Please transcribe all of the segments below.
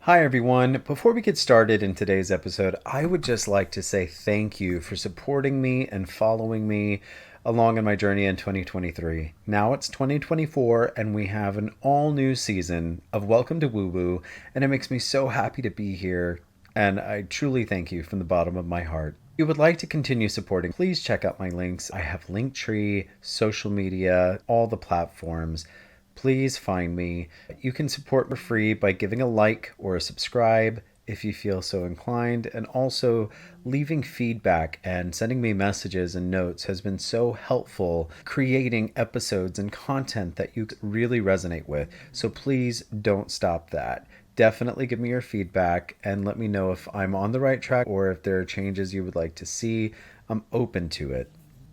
Hi, everyone. Before we get started in today's episode, I would just like to say thank you for supporting me and following me along in my journey in 2023. Now it's 2024, and we have an all new season of Welcome to Woo Woo, and it makes me so happy to be here. And I truly thank you from the bottom of my heart. If you would like to continue supporting, please check out my links. I have Linktree, social media, all the platforms. Please find me. You can support for free by giving a like or a subscribe if you feel so inclined, and also leaving feedback and sending me messages and notes has been so helpful creating episodes and content that you really resonate with. So please don't stop that. Definitely give me your feedback and let me know if I'm on the right track or if there are changes you would like to see. I'm open to it.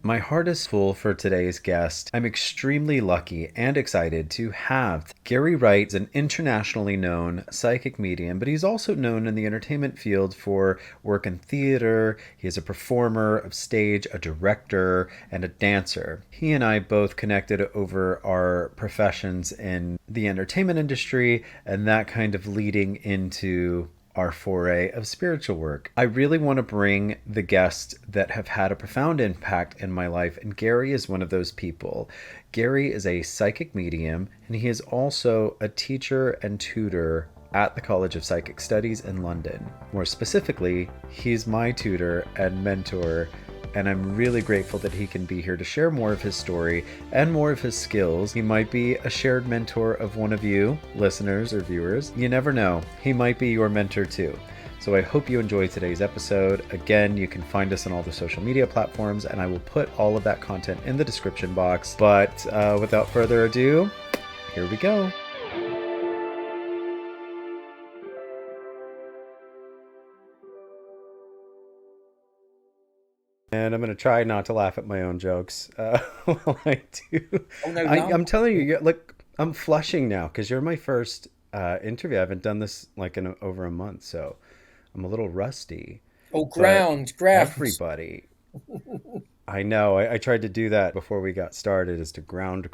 My heart is full for today's guest. I'm extremely lucky and excited to have Gary Wright, an internationally known psychic medium, but he's also known in the entertainment field for work in theater. He is a performer of stage, a director, and a dancer. He and I both connected over our professions in the entertainment industry, and that kind of leading into our foray of spiritual work. I really want to bring the guests that have had a profound impact in my life, and Gary is one of those people. Gary is a psychic medium, and he is also a teacher and tutor at the College of Psychic Studies in London. More specifically, he's my tutor and mentor, and I'm really grateful that he can be here to share more of his story and more of his skills. He might be a shared mentor of one of you, listeners or viewers. You never know. He might be your mentor too. So I hope you enjoyed today's episode. Again, you can find us on all the social media platforms, and I will put all of that content in the description box. But without further ado, here we go. And I'm going to try not to laugh at my own jokes while I do. Oh no, I'm no. telling you, like, I'm flushing now because you're my first interview. I haven't done this like in over a month, so I'm a little rusty. Oh, But ground. everybody, I know, I tried to do that before we got started, is to ground.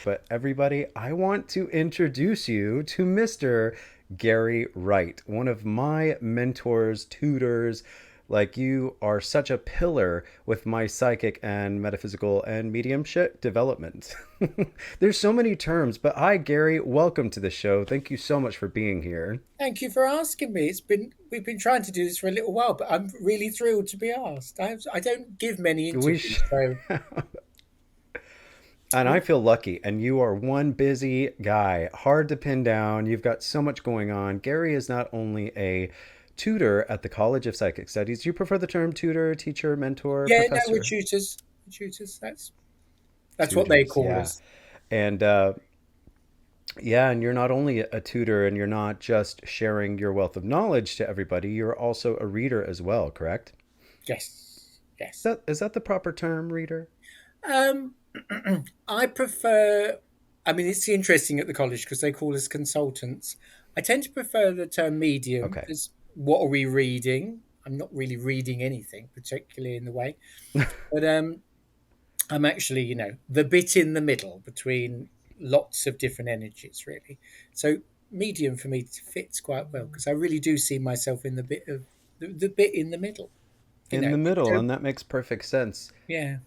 But everybody, I want to introduce you to Mr. Gary Wright, one of my mentors, tutors. Like, you are such a pillar with my psychic and metaphysical and mediumship development. There's so many terms, but hi, Gary. Welcome to the show. Thank you so much for being here. Thank you for asking me. We've been trying to do this for a little while, but I'm really thrilled to be asked. I don't give many We interviews, sh- so And I feel lucky, and you are one busy guy, hard to pin down. You've got so much going on. Gary is not only a tutor at the College of Psychic Studies. Do you prefer the term tutor, teacher, mentor, yeah, no, we're professor? tutors. We're tutors. That's what they Tutors, call yeah. us. And yeah, and you're not only a tutor and you're not just sharing your wealth of knowledge to everybody, you're also a reader as well, correct? Yes, yes. Is that the proper term, reader? Um, I prefer. I mean, it's interesting at the college because they call us consultants. I tend to prefer the term medium Okay. because what are we reading? I'm not really reading anything, particularly in the way, but I'm actually, the bit in the middle between lots of different energies, really. So medium for me fits quite well because I really do see myself in the bit in the middle. You In know, the middle, so and that makes perfect sense. yeah,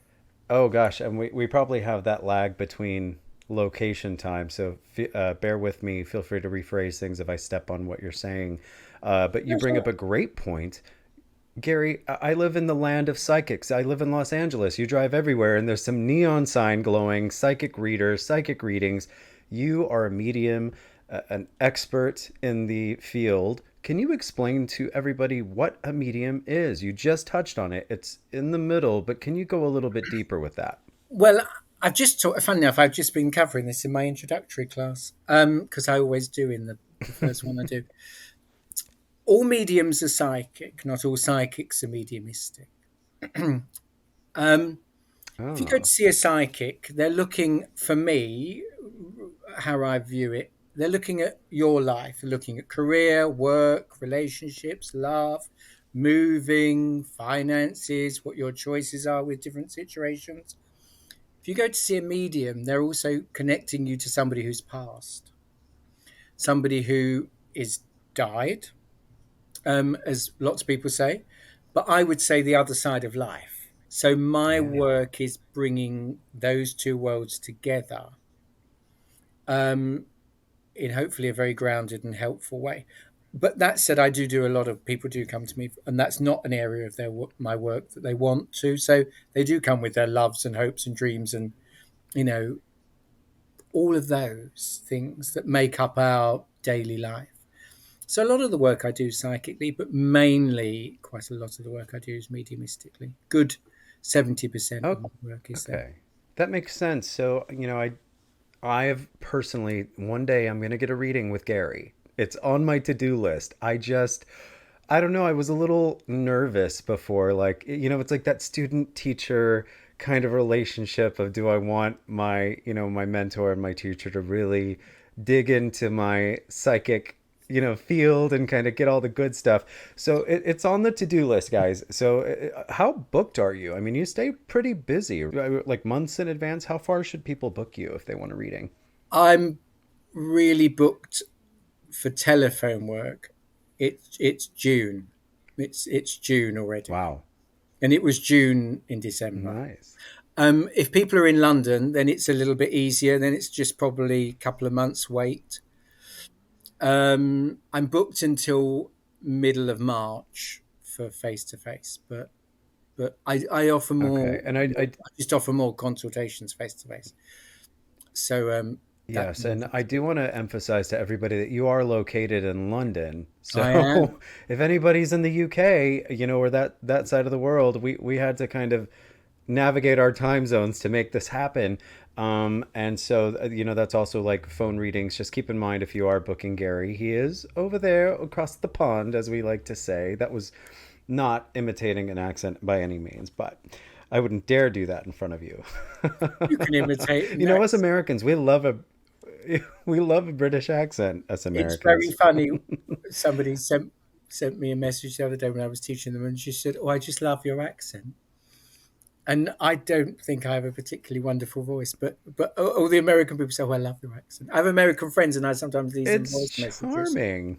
Oh gosh, and we probably have that lag between location time, so bear with me. Feel free to rephrase things if I step on what you're saying. But you that's bring all up a right. great point. Gary, I live in the land of psychics. I live in Los Angeles. You drive everywhere, and there's some neon sign glowing psychic readers, psychic readings. You are a medium, an expert in the field. Can you explain to everybody what a medium is? You just touched on it. It's in the middle, but can you go a little bit deeper with that? Well, I've just taught. Funny enough, I've just been covering this in my introductory class because I always do in the first one I do. All mediums are psychic. Not all psychics are mediumistic. Um, if you go to Oh, see a psychic, they're looking, for me, how I view it, they're looking at your life, they're looking at career, work, relationships, love, moving, finances, what your choices are with different situations. If you go to see a medium, they're also connecting you to somebody who's passed, somebody who is died, as lots of people say, but I would say the other side of life. So my Yeah. work is bringing those two worlds together, um, in hopefully a very grounded and helpful way. But that said, I do a lot of people do come to me, and that's not an area of my work that they want to. So they do come with their loves and hopes and dreams, and you know all of those things that make up our daily life. So a lot of the work I do psychically, but mainly quite a lot of the work I do is mediumistically. Good 70% Oh, of my work is there. okay. That makes sense. So, I have personally, one day I'm going to get a reading with Gary. It's on my to-do list. I don't know, I was a little nervous before. Like, it's like that student teacher kind of relationship of, do I want my mentor and my teacher to really dig into my psychic, field and kind of get all the good stuff. So it's on the to-do list, guys. So how booked are you? I mean, you stay pretty busy, like months in advance. How far should people book you if they want a reading? I'm really booked for telephone work. It's June. It's June already, Wow. and it was June in December. Nice. If people are in London, then it's a little bit easier. Then it's just probably a couple of months wait. I'm booked until middle of March for face to face, but I offer Okay. And I I just offer more consultations face to face. So that yes, can be and I do want to emphasize to everybody that you are located in London. I am. So if anybody's in the UK, or that side of the world, we had to kind of navigate our time zones to make this happen. And so, that's also like phone readings. Just keep in mind, if you are booking Gary, he is over there across the pond, as we like to say. That was not imitating an accent by any means, but I wouldn't dare do that in front of you. You can imitate an Us accent. Americans, we love a British accent, us It's very Americans. funny. Somebody sent me a message the other day when I was teaching them, and she said, "Oh, I just love your accent." And I don't think I have a particularly wonderful voice, but all the American people say, "Oh, I love your accent." I have American friends, and I sometimes leave them It's voice messages. charming.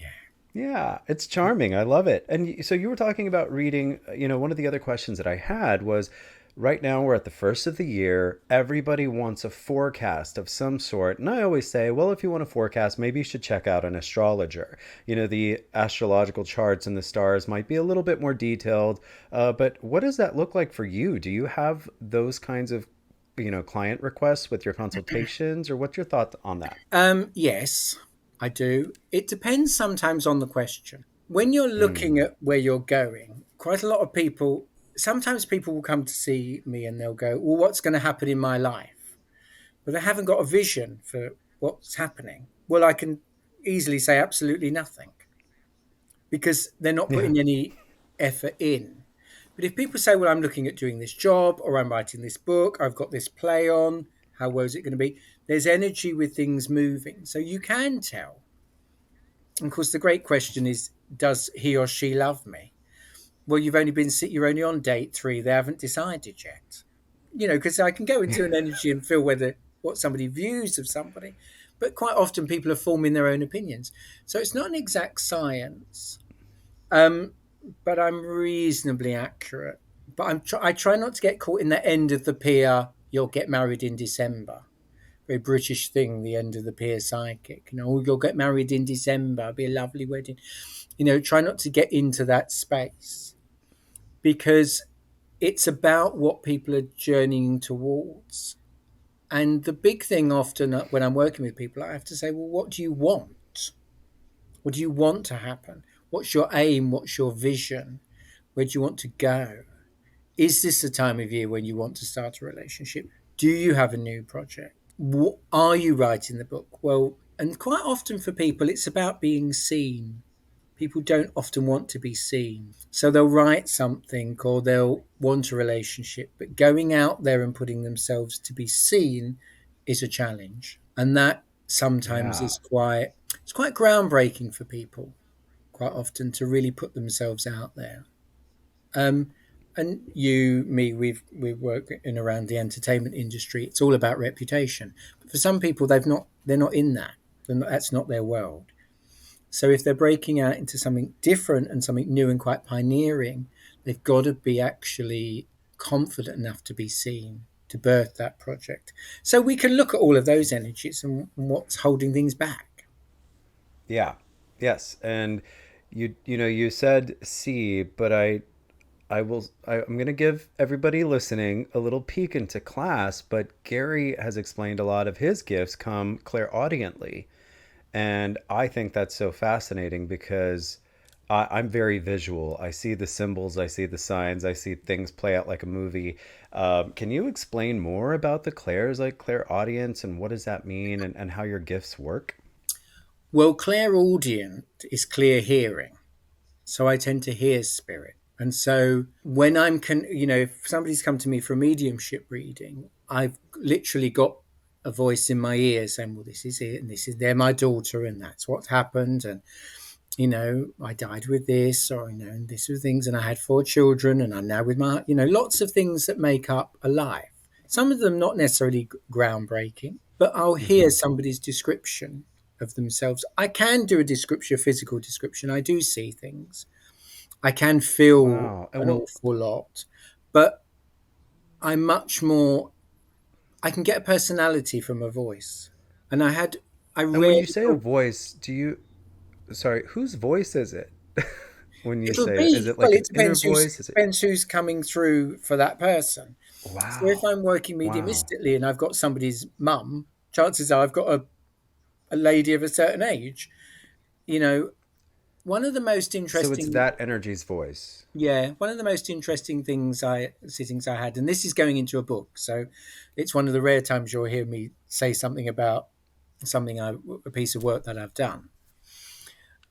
Yeah. Yeah, it's charming. I love it. And so you were talking about reading, one of the other questions that I had was, right now we're at the first of the year. Everybody wants a forecast of some sort. And I always say, well, if you want a forecast, maybe you should check out an astrologer. The astrological charts and the stars might be a little bit more detailed. But what does that look like for you? Do you have those kinds of, client requests with your consultations, or what's your thought on that? Yes, I do. It depends sometimes on the question. When you're looking Mm. at where you're going, quite a lot of people, sometimes people will come to see me and they'll go, "Well, what's going to happen in my life?" But they haven't got a vision for what's happening. Well, I can easily say absolutely nothing because they're not Yeah. putting any effort in. But if people say, "Well, I'm looking at doing this job, or I'm writing this book, I've got this play on, how well is it going to be?" There's energy with things moving. So you can tell. And of course, the great question is, does he or she love me? Well, you're only on date three. They haven't decided yet. Because I can go into an energy and feel what somebody views of somebody, but quite often people are forming their own opinions. So it's not an exact science, um, but I'm reasonably accurate. But I try not to get caught in the end of the pier. You'll get married in December. Very British thing, the end of the pier psychic. Oh, you'll get married in December. It'll be a lovely wedding. Try not to get into that space because it's about what people are journeying towards. And the big thing often when I'm working with people, I have to say, well, what do you want? What do you want to happen? What's your aim? What's your vision? Where do you want to go? Is this the time of year when you want to start a relationship? Do you have a new project? What, are you writing the book? Well, and quite often for people, it's about being seen. People don't often want to be seen. So they'll write something or they'll want a relationship, but going out there and putting themselves to be seen is a challenge. And that sometimes Yeah. is quite groundbreaking for people quite often to really put themselves out there. Um, and we work in around the entertainment industry. It's all about reputation. But for some people, they're not in that. That's not their world. So if they're breaking out into something different and something new and quite pioneering, they've got to be actually confident enough to be seen, to birth that project. So we can look at all of those energies and what's holding things back. Yeah. Yes. And you said see, but I'm going to give everybody listening a little peek into class, but Gary has explained a lot of his gifts come clairaudiently. And I think that's so fascinating because I'm very visual. I see the symbols, I see the signs, I see things play out like a movie. Can you explain more about the clairs, like clairaudience, and what does that mean, and how your gifts work? Well, clairaudient is clear hearing. So I tend to hear spirit. And so when if somebody's come to me for a mediumship reading, I've literally got a voice in my ear saying, well, this is it, and this is, they're my daughter, and that's what happened. And, I died with this, or, and this was things, and I had 4 children, and I'm now with lots of things that make up a life. Some of them not necessarily groundbreaking, but I'll hear Hmm. somebody's description of themselves. I can do a description, a physical description. I do see things. I can feel Wow. And an well, awful lot, but I'm much more. I can get a personality from a voice, and I and when you rarely say a talk. voice, sorry, whose voice is it? When you It'll say it, is be it well. like an It inner depends voice? Is it? who's coming through for that person. So if Wow. I'm working Wow. mediumistically and I've got somebody's mum, chances are I've got a lady of a certain age. You know, one of the most So it's interesting that energy's voice. Yeah, one of the most interesting sittings I had, and this is going into a book, so it's one of the rare times you'll hear me say something about a piece of work that I've done.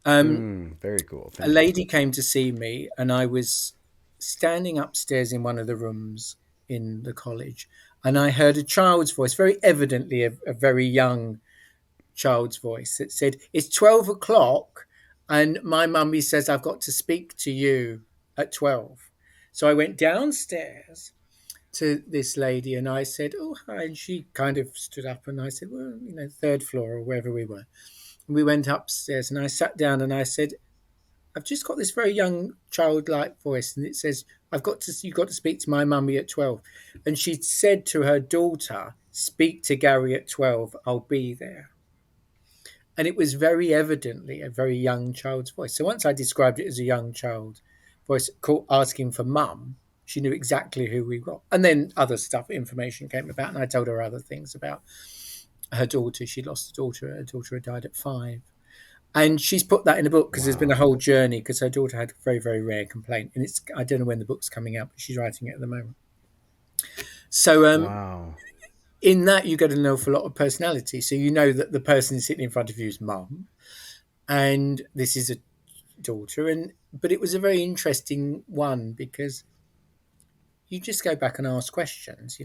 Um, Very cool. a Thank you. lady came to see me, and I was standing upstairs in one of the rooms in the college, and I heard a child's voice, very evidently a very young child's voice, that said, "It's 12 o'clock, and my mummy says I've got to speak to you at 12." So I went downstairs to this lady and I said, "Oh, hi." And she kind of stood up and I said, "Well, third floor or wherever we were." And we went upstairs and I sat down and I said, "I've just got this very young childlike voice and it says, you've got to speak to my mummy at 12." And she said to her daughter, "Speak to Gary at 12. I'll be there." And it was very evidently a very young child's voice. So once I described it as a young child voice asking for mum, she knew exactly who we were. And then other stuff, information came about, and I told her other things about her daughter. She lost a daughter. Her daughter had died at 5. And she's put that in a book because there's been a Wow. whole journey because her daughter had a very, very rare complaint. And I don't know when the book's coming out, but she's writing it at the moment. So Wow. in that, you get an awful lot of personality. So you know that the person sitting in front of you is mum, and this is a daughter. But it was a very interesting one because you just go back and ask questions.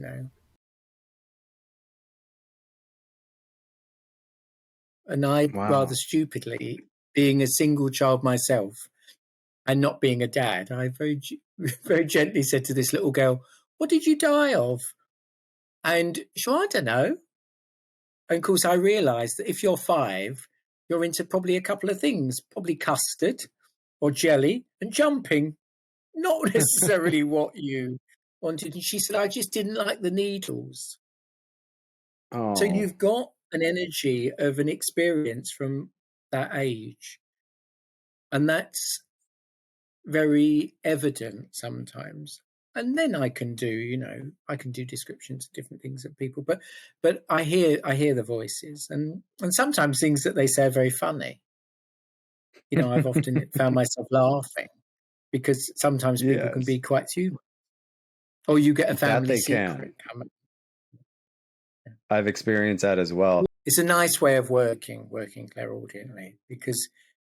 And I rather Wow. stupidly, being a single child myself and not being a dad, I very gently said to this little girl, "What did you die of?" And she, "I don't know." And of course I realised that if you're 5, you're into probably a couple of things, probably custard or jelly and jumping, not necessarily what you wanted. And she said, "I just didn't like the needles." So Oh. you've got an energy of an experience from that age. And that's very evident sometimes. And then I can do descriptions of different things of people, but I hear the voices, and sometimes things that they say are very funny. I've often found myself laughing because sometimes people can Yes. be quite humorous, or you get a That family they can. secret coming. I've experienced that as well. It's a nice way of working clairaudiently, because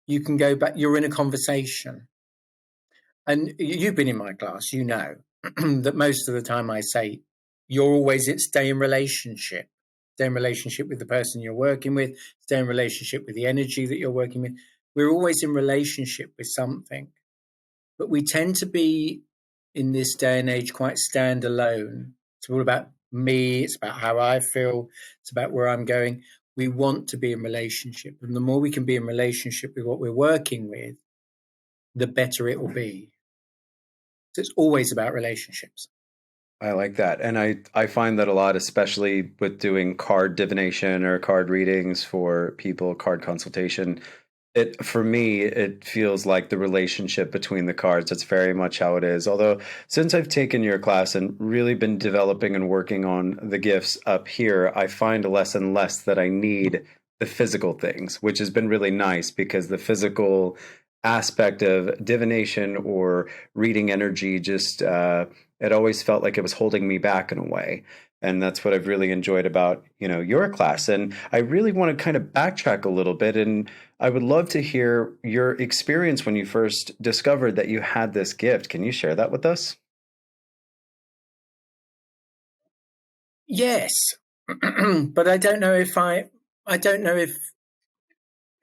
you can go back. You're in a conversation, and you've been in my class. You know that most of the time I say you're always stay in relationship, stay in relationship with the person you're working with, stay in relationship with the energy that you're working with. We're always in relationship with something, but we tend to be in this day and age quite standalone. It's all about me. It's about how I feel. It's about where I'm going. We want to be in relationship. And the more we can be in relationship with what we're working with, the better it will be. So it's always about relationships. I like that. And I find that a lot, especially with doing card divination or card readings for people, card consultation. For me, it feels like the relationship between the cards. That's very much how it is. Although, since I've taken your class and really been developing and working on the gifts up here, I find less and less that I need the physical things, which has been really nice because the physical aspect of divination or reading energy just it always felt like it was holding me back in a way. And that's what I've really enjoyed about, your class. And I really want to kind of backtrack a little bit, and I would love to hear your experience when you first discovered that you had this gift. Can you share that with us? Yes, but I don't know if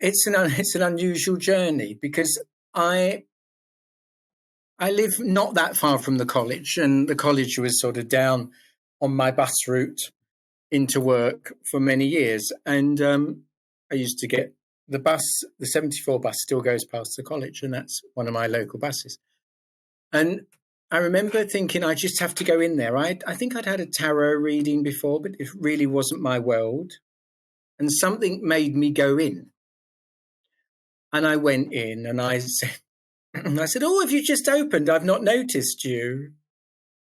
it's an unusual journey, because I live not that far from the college, and the college was sort of down on my bus route into work for many years. And I used to get the bus, the 74 bus still goes past the college, and that's one of my local buses. And I remember thinking, I just have to go in there. I think I'd had a tarot reading before, but it really wasn't my world. And something made me go in. And I went in and I said, oh, have you just opened? I've not noticed you.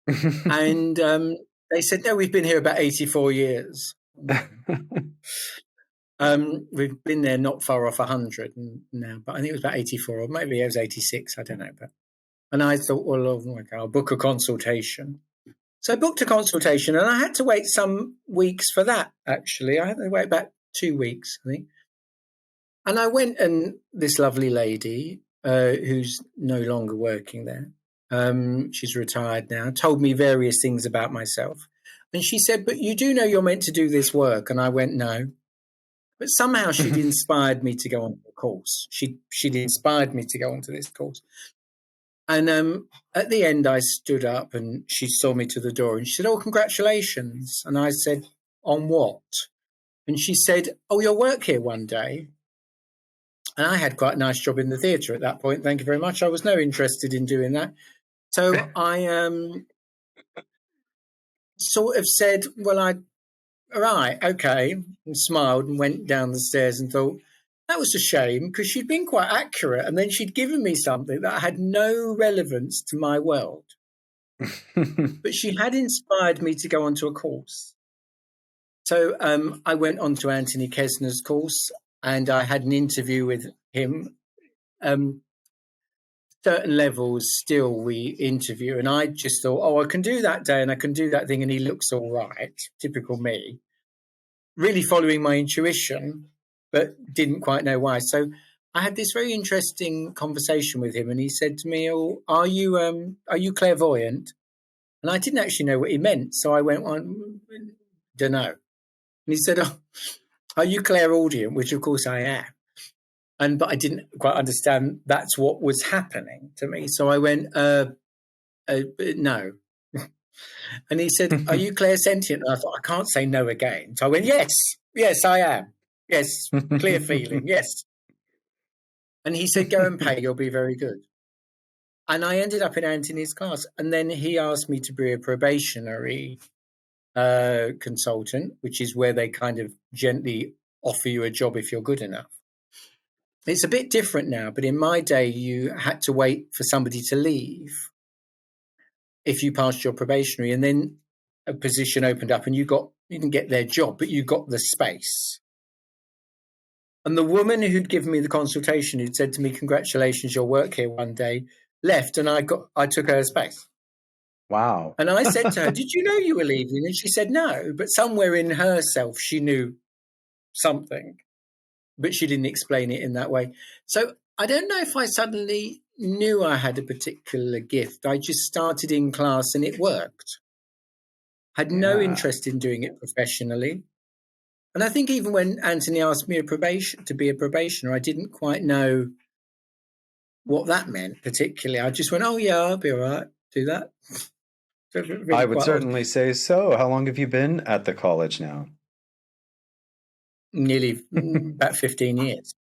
And they said, no, we've been here about 84 years. We've been there not far off 100 now, but I think it was about 84, or maybe it was 86, I don't know. And I thought, well, okay, I'll book a consultation. So I booked a consultation, and I had to wait some weeks for that, actually. I had to wait about 2 weeks, I think. And I went, and this lovely lady, who's no longer working there, she's retired now, told me various things about myself. And she said, but you do know you're meant to do this work? And I went, no. But somehow she'd inspired me to go on the course. She'd inspired me to go onto this course. And at the end, I stood up, and she saw me to the door, and she said, oh, congratulations. And I said, on what? And she said, oh, you'll work here one day. And I had quite a nice job in the theatre at that point. Thank you very much. I was no interested in doing that. So I sort of said, well, all right, okay, and smiled and went down the stairs and thought, that was a shame, because she'd been quite accurate, and then she'd given me something that had no relevance to my world. But she had inspired me to go onto a course. So I went on to Anthony Kesner's course, and I had an interview with him. Certain levels still we interview, and I just thought, oh, I can do that day and I can do that thing, and he looks all right, typical me, really following my intuition, but didn't quite know why. So I had this very interesting conversation with him, and he said to me, oh, are you clairvoyant? And I didn't actually know what he meant, so I went on, don't know. And he said, oh, are you clairaudient? Which of course I am. But I didn't quite understand that's what was happening to me. So I went, no. And he said, are you clairsentient? And I thought, I can't say no again. So I went, yes, I am. Yes, clear feeling, yes. And he said, go and pay, you'll be very good. And I ended up in Anthony's class. And then he asked me to be a probationary consultant, which is where they kind of gently offer you a job if you're good enough. It's a bit different now, but in my day, you had to wait for somebody to leave if you passed your probationary, and then a position opened up and you didn't get their job, but you got the space. And the woman who'd given me the consultation, who'd said to me, congratulations, you'll work here one day, left, and I took her space. Wow. And I said to her, did you know you were leaving? And she said, no, but somewhere in herself, she knew something. But she didn't explain it in that way. So I don't know if I suddenly knew I had a particular gift. I just started in class and it worked. Had no interest in doing it professionally. And I think even when Anthony asked me to be a probationer, I didn't quite know what that meant particularly. I just went, oh yeah, I'll be all right, do that. Really I would certainly say so. How long have you been at the college now? nearly about 15 years.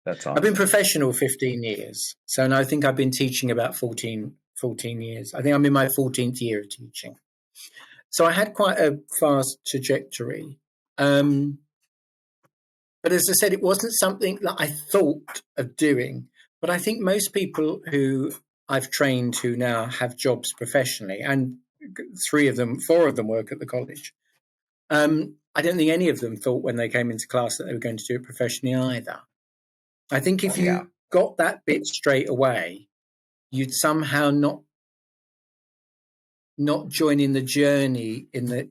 That's I've been awesome. professional 15 years. So and I think I've been teaching about 14 years. I think I'm in my 14th year of teaching. So I had quite a fast trajectory. Um, but as I said, it wasn't something that I thought of doing. But I think most people who I've trained who now have jobs professionally, and four of them work at the college. I don't think any of them thought when they came into class that they were going to do it professionally either. I think if Yeah, you got that bit straight away, you'd somehow not join in the journey in the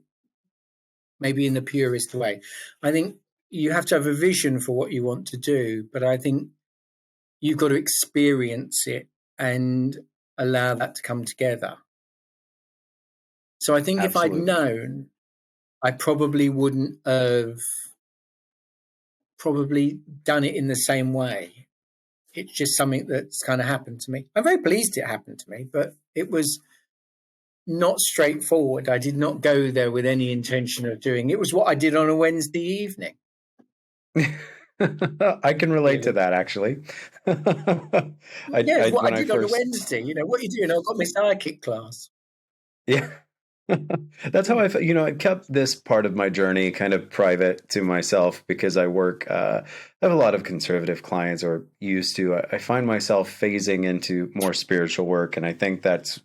maybe in the purest way. I think you have to have a vision for what you want to do, but I think you've got to experience it and allow that to come together. So I think if I'd absolutely. known, I probably wouldn't have probably done it in the same way. It's just something that's kind of happened to me. I'm very pleased it happened to me, but it was not straightforward. I did not go there with any intention of doing. It was what I did on a Wednesday evening. I can relate to Really, that actually. yeah, it's what I When I did on a first, Wednesday. What you doing? I've got my psychic class. yeah. That's how Yeah. I kept this part of my journey kind of private to myself because I work, I have a lot of conservative clients or used to. I find myself phasing into more spiritual work. And I think that's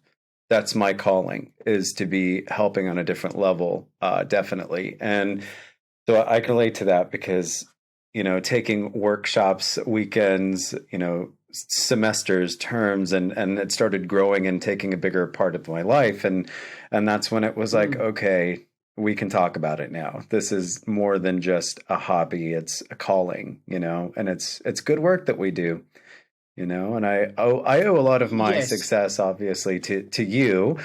my calling is to be helping on a different level, definitely. And so I can relate to that because, taking workshops, weekends, semesters, terms, and it started growing and taking a bigger part of my life. And that's when it was like, Mm. okay, we can talk about it now. This is more than just a hobby. It's a calling, and it's good work that we do. And I owe a lot of my Yes. success, obviously, to you,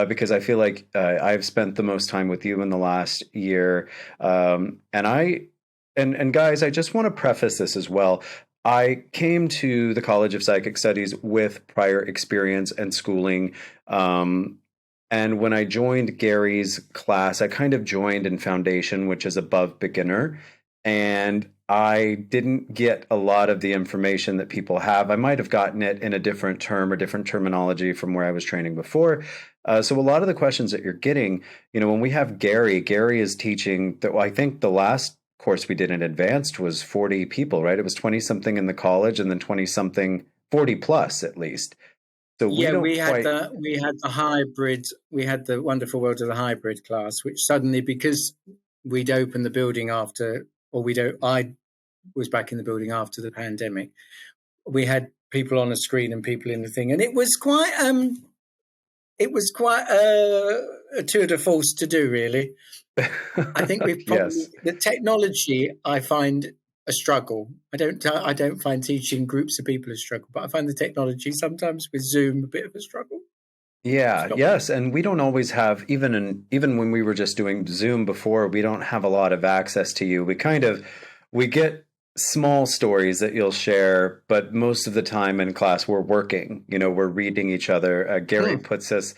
because I feel like I've spent the most time with you in the last year, and guys, I just want to preface this as well. I came to the College of Psychic Studies with prior experience and schooling. And when I joined Gary's class, I kind of joined in foundation, which is above beginner. And I didn't get a lot of the information that people have. I might have gotten it in a different term or different terminology from where I was training before. So a lot of the questions that you're getting, when we have Gary is teaching that. Well, I think the last course we did in advanced was 40 people, right? It was 20 something in the college and then 20 something, 40 plus at least. So we Yeah, don't quite. we had the hybrid. We had the wonderful world of the hybrid class, which suddenly, because we'd opened the building after, or we don't. I was back in the building after the pandemic. We had people on a screen and people in the thing, and it was quite a tour de force to do, really. I think we've probably Yes. the technology. I find a struggle. I don't find teaching groups of people a struggle, but I find the technology sometimes with Zoom a bit of a struggle. It's Yeah, not me. yes, and we don't always have even when we were just doing Zoom before, we don't have a lot of access to you. We get small stories that you'll share, but most of the time in class we're working. We're reading each other. Gary Hmm. puts us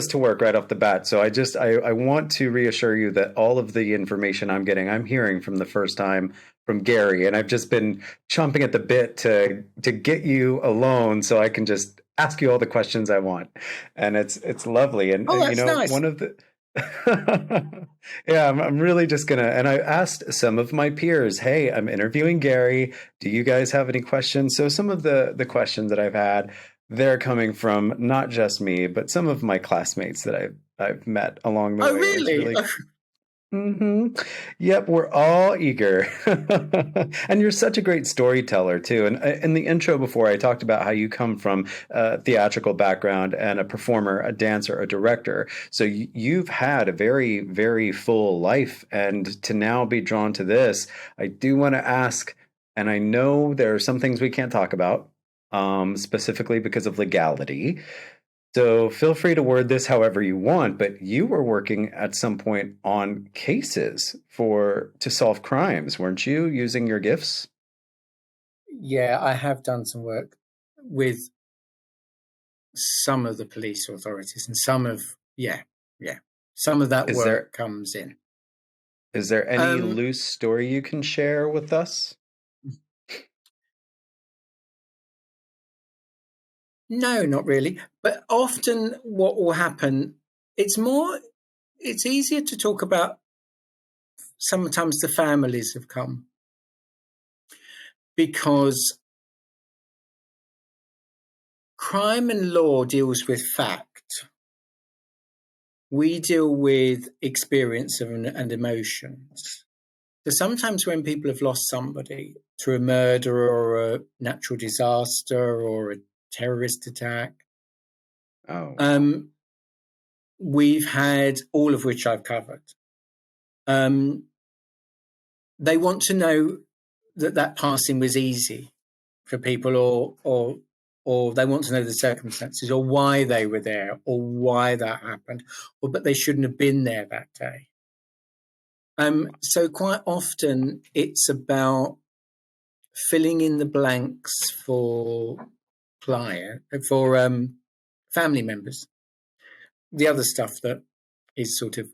to work right off the bat. So I want to reassure you that all of the information I'm getting, I'm hearing from the first time from Gary, and I've just been chomping at the bit to get you alone so I can just ask you all the questions I want, and it's lovely. And Oh, that's nice. one of the yeah, I'm really just gonna. And I asked some of my peers, "Hey, I'm interviewing Gary. Do you guys have any questions?" So some of the questions that I've had, they're coming from not just me, but some of my classmates that I've met along the Oh, way. It's really? really. Yep, we're all eager. And you're such a great storyteller too. And in the intro before, I talked about how you come from a theatrical background and a performer, a dancer, a director. So you've had a very, very full life. And to now be drawn to this, I do want to ask, and I know there are some things we can't talk about, specifically because of legality. So feel free to word this however you want, but you were working at some point on cases to solve crimes, weren't you, using your gifts? Yeah, I have done some work with some of the police authorities, and some of yeah, some of that Is there work comes in. Is there any Um, loose story you can share with us? no, not really. But often what will happen, it's more, it's easier to talk about sometimes the families have come because crime and law deals with fact. We deal with experience and emotions. So sometimes when people have lost somebody through a murder or a natural disaster or a terrorist attack, Oh, wow. um, we've had all of which I've covered. Um, they want to know that that passing was easy for people, or they want to know the circumstances, or why they were there, or why that happened, or but they shouldn't have been there that day. So quite often it's about filling in the blanks for family members. The other stuff that is sort of,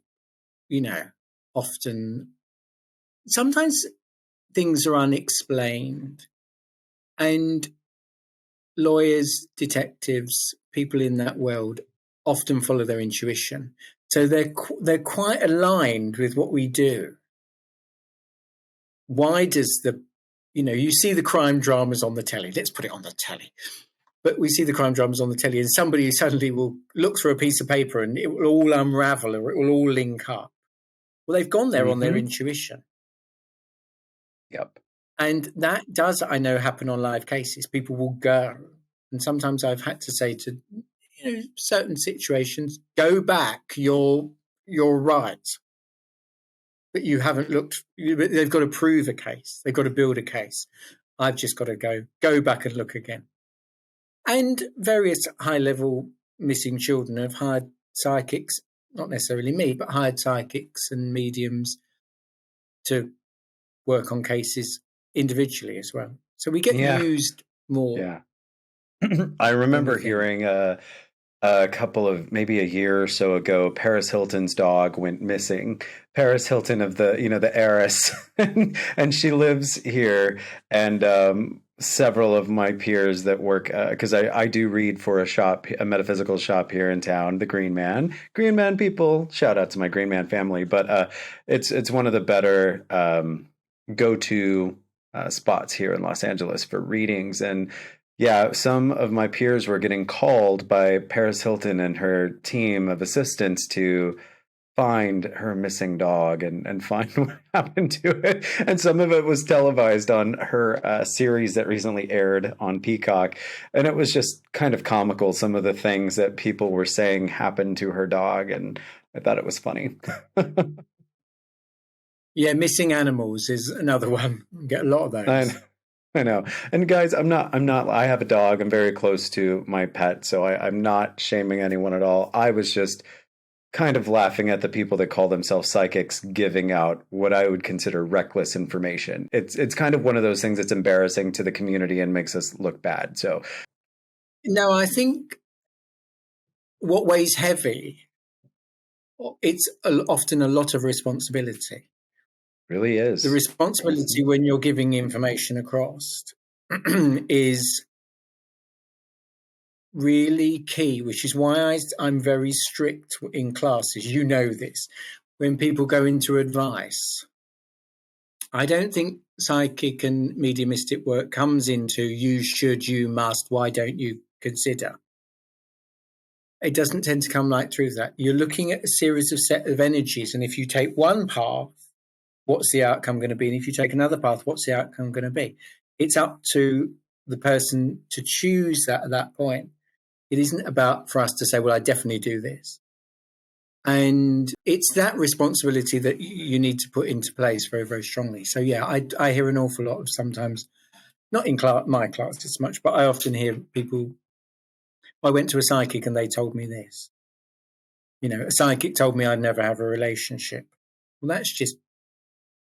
you know, often sometimes things are unexplained, and lawyers, detectives, people in that world often follow their intuition. So they're quite aligned with what we do. Why does you see the crime dramas on the telly. Let's put it on the telly. But we see the crime dramas on the telly, and somebody suddenly will look through a piece of paper and it will all unravel or it will all link up. Well, they've gone there on their Mm-hmm. intuition. Yep. And that does, I know, happen on live cases. People will go. And sometimes I've had to say to certain situations, go back, you're right. But you haven't looked, they've got to prove a case. They've got to build a case. I've just got to go back and look again. And various high level missing children have hired psychics, not necessarily me, but hired psychics and mediums to work on cases individually as well. So we get Yeah. used more Yeah. I than we remember think. hearing a couple of maybe a year or so ago, Paris Hilton's dog went missing. Paris Hilton of the heiress, and she lives here. And several of my peers that work, because I do read for a metaphysical shop here in town, the Green Man people. Shout out to my Green Man family, but it's one of the better go-to spots here in Los Angeles for readings. And yeah, some of my peers were getting called by Paris Hilton and her team of assistants to find her missing dog and find what happened to it. And some of it was televised on her series that recently aired on Peacock. And it was just kind of comical, some of the things that people were saying happened to her dog. And I thought it was funny. Yeah, missing animals is another one. We get a lot of I, those. I know. And guys, I have a dog. I'm very close to my pet, so I'm not shaming anyone at all. I was just kind of laughing at the people that call themselves psychics giving out what I would consider reckless information. It's kind of one of those things that's embarrassing to the community and makes us look bad. So No, I think what weighs heavy, it's often a lot of responsibility. really The is. responsibility when you're giving information across is really key, which is why I'm very strict in classes. You know this. When people go into advice, I don't think psychic and mediumistic work comes into you should, you must, why don't you consider. It doesn't tend to come right through that. You're looking at a series of set of energies, and if you take one path, what's the outcome going to be? And if you take another path, what's the outcome going to be? It's up to the person to choose that at that point. It isn't about for us to say, well, I definitely do this. And it's that responsibility that you need to put into place very, very strongly. So, yeah, I hear an awful lot of sometimes, not in my class as much, but I often hear people, I went to a psychic and they told me this. A psychic told me I'd never have a relationship. Well, that's just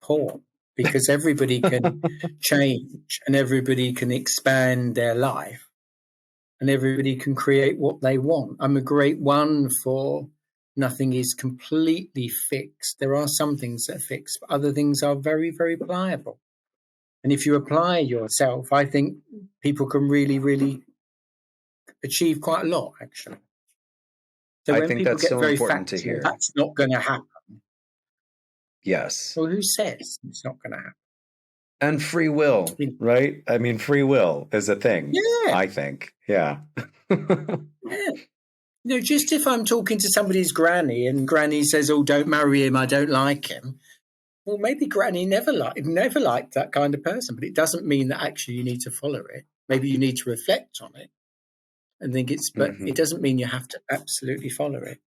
poor because everybody can change and everybody can expand their life and everybody can create what they want. I'm a great one for Nothing is completely fixed. There are some things that are fixed, but other things are very, very pliable. And if you apply yourself, I think people can really, really achieve quite a lot, actually. So I when think people that's get so very important to factual, hear. that's not going to happen. Yes. Well, who says it's not going to happen? And free will, right? I mean, free will is a thing, Yeah, I think. Yeah. yeah. Just if I'm talking to somebody's granny and granny says, "Oh, don't marry him, I don't like him." Well, maybe granny never liked that kind of person, but it doesn't mean that actually you need to follow it. Maybe you need to reflect on it and think but it doesn't mean you have to absolutely follow it.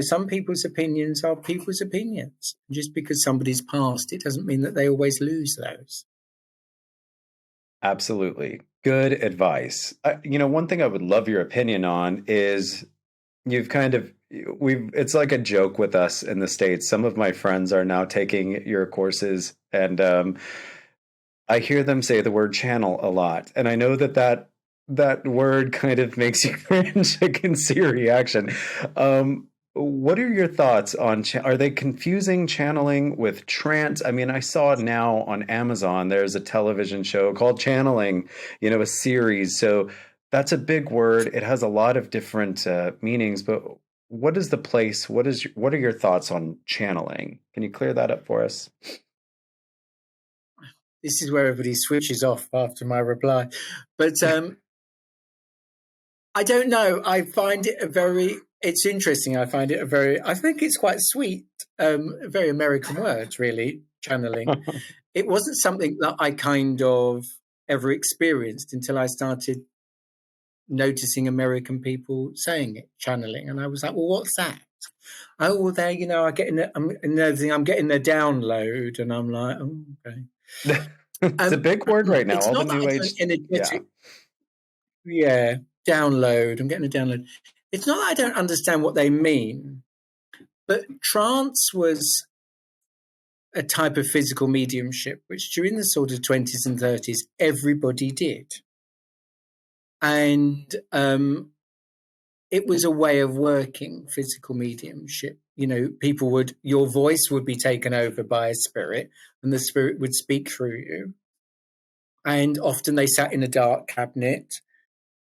Some people's opinions are people's opinions. Just because somebody's passed, it doesn't mean that they always lose those. Absolutely. Good advice. One thing I would love your opinion on is it's like a joke with us in the States. Some of my friends are now taking your courses, and I hear them say the word channel a lot. And I know that word kind of makes you cringe. I can see a reaction. What are your thoughts on, are they confusing channeling with trance? I mean, I saw now on Amazon, there's a television show called Channeling, a series. So that's a big word. It has a lot of different meanings, but what is the place? What are your thoughts on channeling? Can you clear that up for us? This is where everybody switches off after my reply. But I don't know. I find it it's interesting. I think it's quite sweet, a very American word, really, channeling. It wasn't something that I kind of ever experienced until I started noticing American people saying it, channeling. And I was like, well, what's that? Oh, well, I'm getting the download. And I'm like, oh, okay. It's a big word right now. It's All the not that new I age. don't energetic. Yeah, download. I'm getting a download. It's not that I don't understand what they mean, but trance was a type of physical mediumship, which during the sort of 20s and 30s, everybody did. And it was a way of working physical mediumship. Your voice would be taken over by a spirit and the spirit would speak through you. And often they sat in a dark cabinet.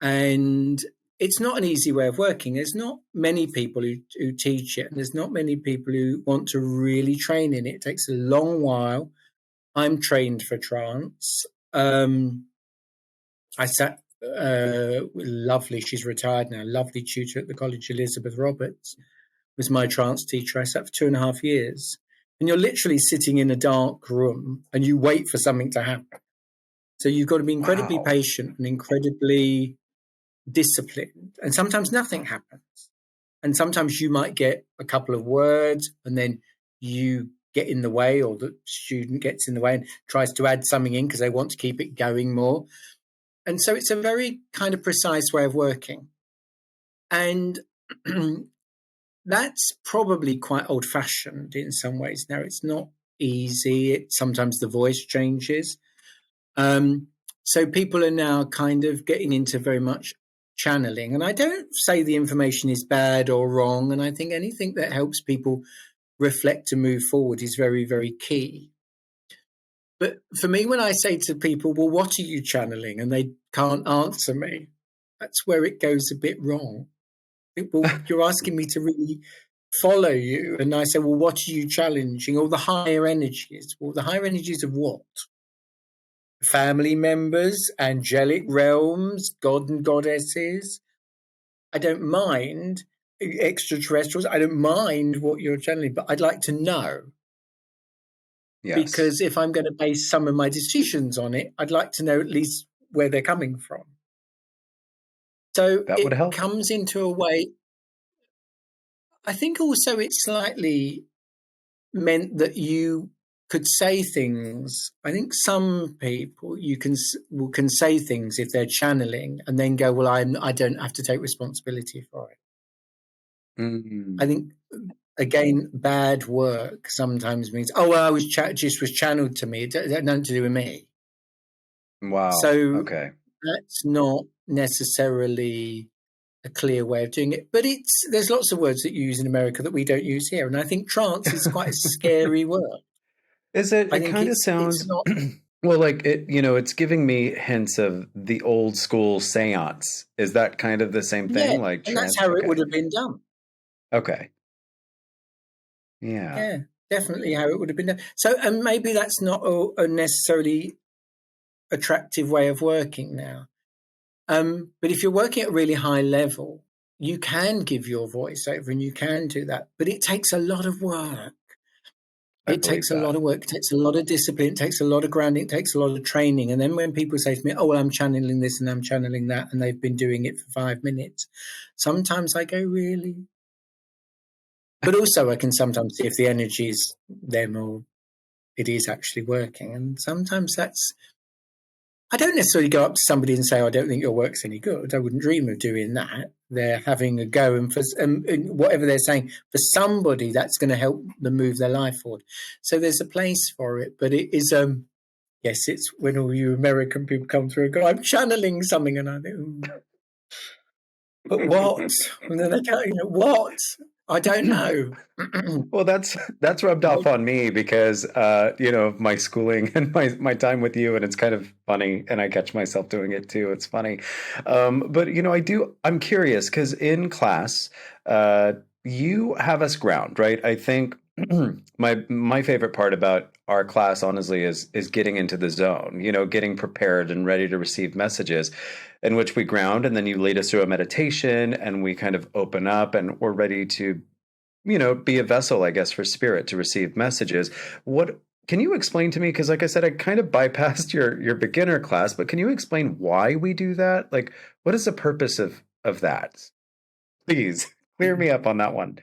And it's not an easy way of working. There's not many people who teach it, and there's not many people who want to really train in it. It takes a long while. I'm trained for trance. I sat lovely, she's retired now, lovely tutor at the college, Elizabeth Roberts, was my trance teacher. I sat for 2.5 years. And you're literally sitting in a dark room and you wait for something to happen. So you've got to be incredibly patient and incredibly disciplined, and sometimes nothing happens, and sometimes you might get a couple of words and then you get in the way, or the student gets in the way and tries to add something in because they want to keep it going more. And so it's a very kind of precise way of working, and that's probably quite old-fashioned in some ways now. It's not easy. Sometimes the voice changes, so people are now kind of getting into very much channeling. And I don't say the information is bad or wrong. And I think anything that helps people reflect and move forward is very, very key. But for me, when I say to people, well, what are you channeling? And they can't answer me, that's where it goes a bit wrong. You're asking me to really follow you. And I say, well, what are you challenging? All the higher energies. Well, the higher energies of what? Family members, angelic realms, god and goddesses. I don't mind extraterrestrials. I don't mind what you're channeling, but I'd like to know. Yes. Because if I'm going to base some of my decisions on it, I'd like to know at least where they're coming from. So that would help. Comes into a way. I think also it slightly meant that you could say things. I think some people can say things if they're channeling and then go, well, I don't have to take responsibility for it. Mm-hmm. I think, again, bad work sometimes means, oh, well, I was just was channeled to me. It had nothing to do with me. Wow. So okay. That's not necessarily a clear way of doing it. But there's lots of words that you use in America that we don't use here. And I think trance is quite a scary word. Is it? I It think kind of it's sounds not. well, like it. It's giving me hints of the old school séance. Is that kind of the same Yeah, thing? Like and that's trance? how it Okay, would have been done. okay, yeah. Yeah, definitely how it would have been done. So, and maybe that's not a necessarily attractive way of working now. But if you're working at a really high level, you can give your voice over and you can do that. But it takes a lot of work. I It believe takes a lot that. of work. It takes a lot of discipline. It takes a lot of grounding. It takes a lot of training. And then when people say to me, "Oh, well, I'm channeling this and I'm channeling that," and they've been doing it for 5 minutes, sometimes I go, "Really?" But also, I can sometimes see if the energy is them or it is actually working. And sometimes I don't necessarily go up to somebody and say, "Oh, I don't think your work's any good." I wouldn't dream of doing that. They're having a go, and and whatever they're saying, for somebody, that's going to help them move their life forward. So there's a place for it, but it is, yes, it's when all you American people come through and go, "I'm channeling something," and I think, but what? And then they go, what? I don't know. Well, that's rubbed off on me because of my schooling and my time with you, and it's kind of funny, and I catch myself doing it too. It's funny, but I'm curious because in class, you have us ground, right? I think my favorite part about our class, honestly, is getting into the zone. Getting prepared and ready to receive messages, in which we ground, and then you lead us through a meditation, and we kind of open up, and we're ready to be a vessel, I guess, for spirit to receive messages. What can you explain to me? Because, like I said, I kind of bypassed your beginner class, but can you explain why we do that? Like, what is the purpose of that? Please clear me up on that one.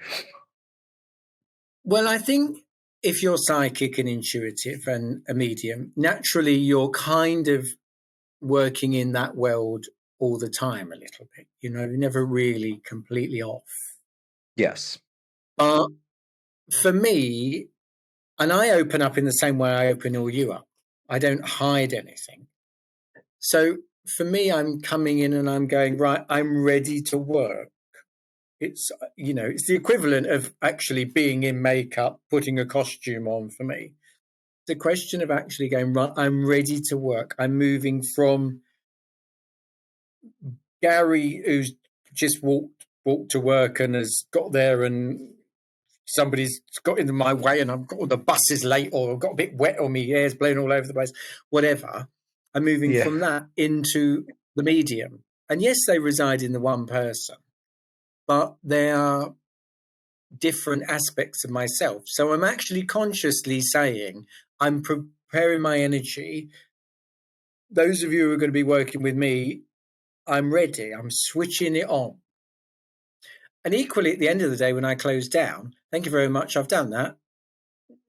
Well, I think if you're psychic and intuitive and a medium, naturally you're kind of working in that world all the time a little bit. You're never really completely off. Yes. But for me, and I open up in the same way I open all you up, I don't hide anything. So for me, I'm coming in and I'm going, right, I'm ready to work. It's the equivalent of actually being in makeup, putting a costume on for me. The question of actually going, right, I'm ready to work. I'm moving from Gary, who's just walked to work and has got there, and somebody's got into my way, and I've got the bus is late, or I've got a bit wet, or my hair's blown all over the place, whatever. I'm moving Yeah. from that into the medium. And yes, they reside in the one person, but they are different aspects of myself. So I'm actually consciously saying, I'm preparing my energy. Those of you who are going to be working with me, I'm ready. I'm switching it on. And equally, at the end of the day, when I close down, thank you very much. I've done that.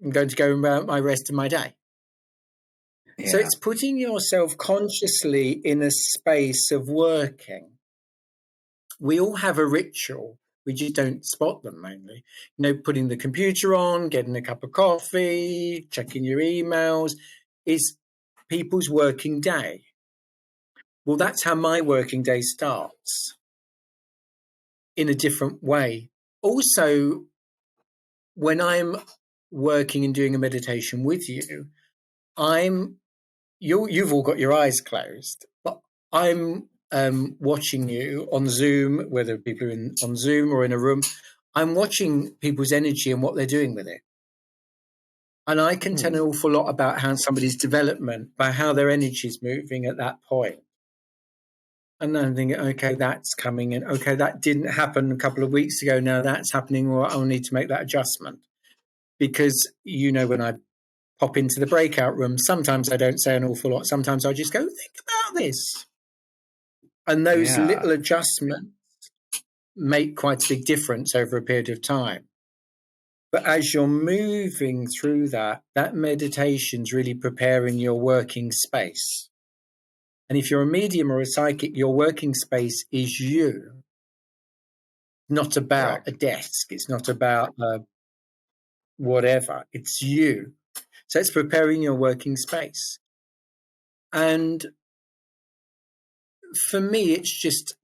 I'm going to go about my rest of my day. So Yeah. it's putting yourself consciously in a space of working. We all have a ritual. We just don't spot them mainly. Putting the computer on, getting a cup of coffee, checking your emails is people's working day. Well, that's how my working day starts, in a different way. Also, when I'm working and doing a meditation with you, you've all got your eyes closed, but I'm watching you on Zoom, whether people are on Zoom or in a room. I'm watching people's energy and what they're doing with it. And I can tell an awful lot about how somebody's development by how their energy is moving at that point. And then I'm thinking, okay, that's coming in. Okay, that didn't happen a couple of weeks ago. Now that's happening, or I'll need to make that adjustment. Because, when I pop into the breakout room, sometimes I don't say an awful lot. Sometimes I just go, think about this. And those Yeah. little adjustments make quite a big difference over a period of time. But as you're moving through that meditation's really preparing your working space. And if you're a medium or a psychic, your working space is you, not about a Correct. desk. It's not about whatever. It's you. So it's preparing your working space. And for me, it's just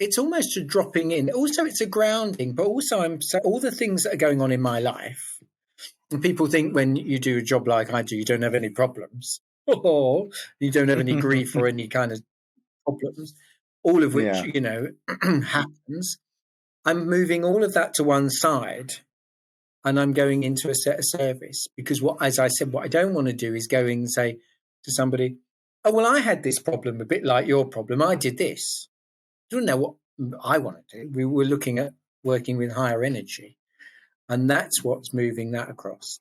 it's almost a dropping in. Also, it's a grounding, but also all the things that are going on in my life. And people think when you do a job like I do, you don't have any problems, or you don't have any grief or any kind of problems, all of which, Yeah. happens. I'm moving all of that to one side, and I'm going into a set of service, because as I said, what I don't want to do is go and say to somebody, oh, well, I had this problem a bit like your problem. I did this. I don't know what I want to do. We were looking at working with higher energy, and that's what's moving that across.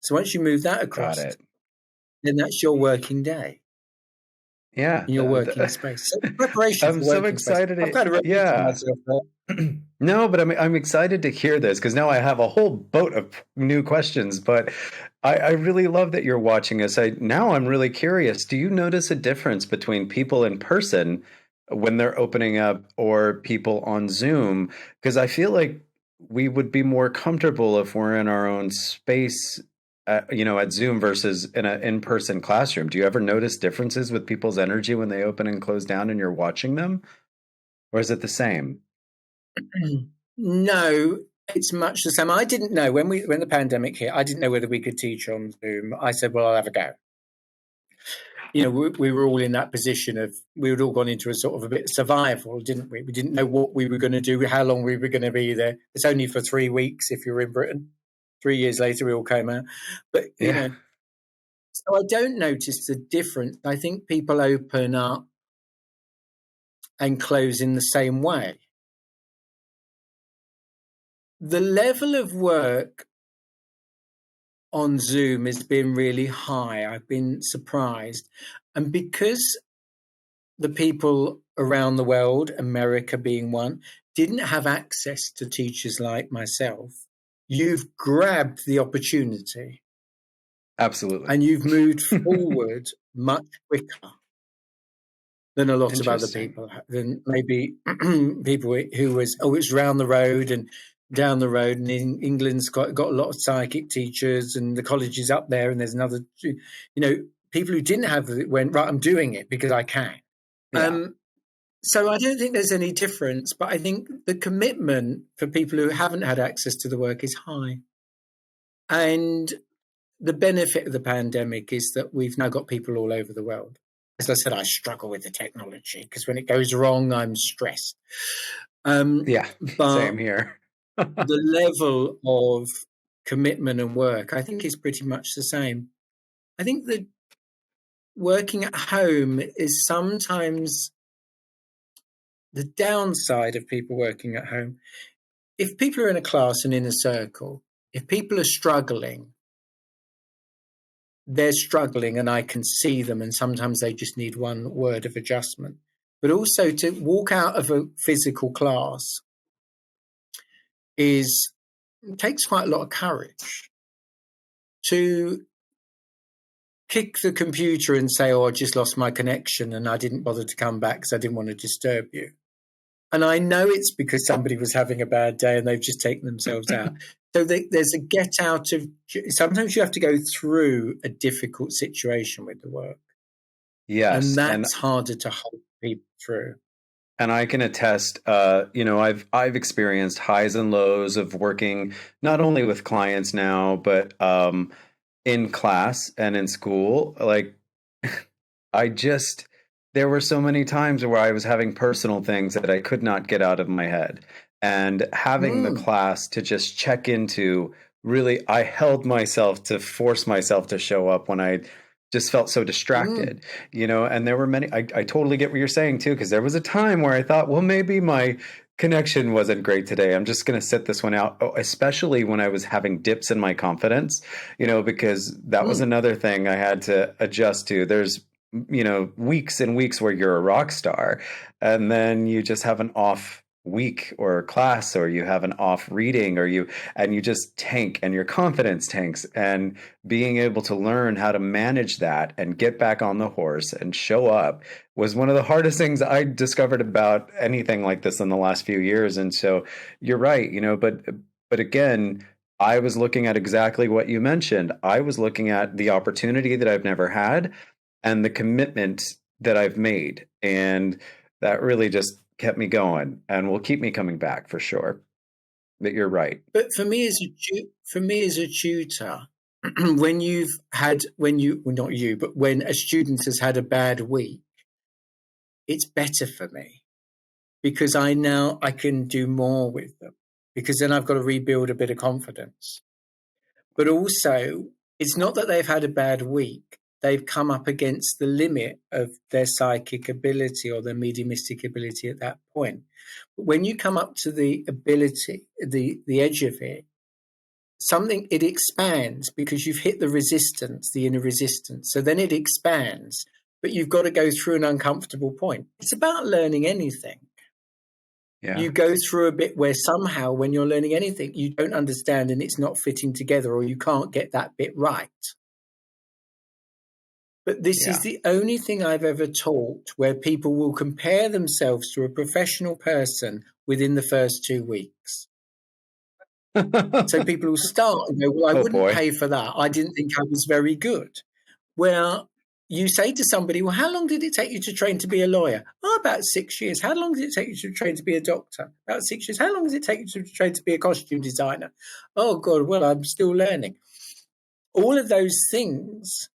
So once you move that Got across, it. then that's your working day Yeah. in your working space. So preparation I'm for so working space. excited. I've kind of repeated Yeah. myself there. No, but I'm excited to hear this because now I have a whole boat of new questions. But I really love that you're watching us. Now I'm really curious. Do you notice a difference between people in person when they're opening up or people on Zoom? Because I feel like we would be more comfortable if we're in our own space, at Zoom versus in an in-person classroom. Do you ever notice differences with people's energy when they open and close down and you're watching them, or is it the same? No, it's much the same. I didn't know when the pandemic hit. I didn't know whether we could teach on Zoom. I said, "Well, I'll have a go." We were all in that position of we had all gone into a sort of a bit of survival, didn't we? We didn't know what we were going to do, how long we were going to be there. It's only for 3 weeks if you're in Britain. 3 years later, we all came out. But Yeah. so I don't notice the difference. I think people open up and close in the same way. The level of work on Zoom has been really high. I've been surprised. And because the people around the world, America being one, didn't have access to teachers like myself, you've grabbed the opportunity Absolutely. and you've moved forward much quicker than a lot of other Interesting. people, than maybe people who it's round the road and down the road. And in England's got a lot of psychic teachers, and the college is up there, and there's another, people who didn't have it went, right, I'm doing it because I can. Yeah. So I don't think there's any difference, but I think the commitment for people who haven't had access to the work is high. And the benefit of the pandemic is that we've now got people all over the world. As I said, I struggle with the technology because when it goes wrong, I'm stressed. Yeah. But Same here. the level of commitment and work, I think, is pretty much the same. I think that working at home is sometimes the downside of people working at home. If people are in a class and in a circle, if people are struggling, they're struggling and I can see them, and sometimes they just need one word of adjustment. But also to walk out of a physical class takes quite a lot of courage. To kick the computer and say, oh, I just lost my connection and I didn't bother to come back because I didn't want to disturb you. And I know it's because somebody was having a bad day and they've just taken themselves out. So there's a get out of, sometimes you have to go through a difficult situation with the work. Yes. And that's harder to hold people through. And I can attest, I've experienced highs and lows of working not only with clients now, but in class and in school. Like there were so many times where I was having personal things that I could not get out of my head. And having the class to just check into, really, I held myself to force myself to show up when I just felt so distracted, and there were many, I totally get what you're saying too, because there was a time where I thought, well, maybe my connection wasn't great today. I'm just going to sit this one out, especially when I was having dips in my confidence, because that was another thing I had to adjust to. There's, weeks and weeks where you're a rock star, and then you just have an off week or class, or you have an off reading, and you just tank and your confidence tanks. And being able to learn how to manage that and get back on the horse and show up was one of the hardest things I discovered about anything like this in the last few years. And so you're right, but again, I was looking at exactly what you mentioned. I was looking at the opportunity that I've never had and the commitment that I've made. And That really just kept me going and will keep me coming back for sure. But you're right. But for me as a tutor, when well, not you, but when a student has had a bad week, it's better for me because I can do more with them because then I've got to rebuild a bit of confidence. But also, it's not that they've had a bad week. They've come up against the limit of their psychic ability or their mediumistic ability at that point. But when you come up to the ability, the edge of it, it expands because you've hit the resistance, the inner resistance. So then it expands, but you've got to go through an uncomfortable point. It's about learning anything. Yeah. You go through a bit where somehow when you're learning anything, you don't understand and it's not fitting together or you can't get that bit right. But this is the only thing I've ever taught where people will compare themselves to a professional person within the first 2 weeks. So people will start and go, well, I wouldn't pay for that. I didn't think I was very good. Well, you say to somebody, well, how long did it take you to train to be a lawyer? Oh, about 6 years. How long did it take you to train to be a doctor? About 6 years. How long does it take you to train to be a costume designer? Oh, God, well, I'm still learning. All of those things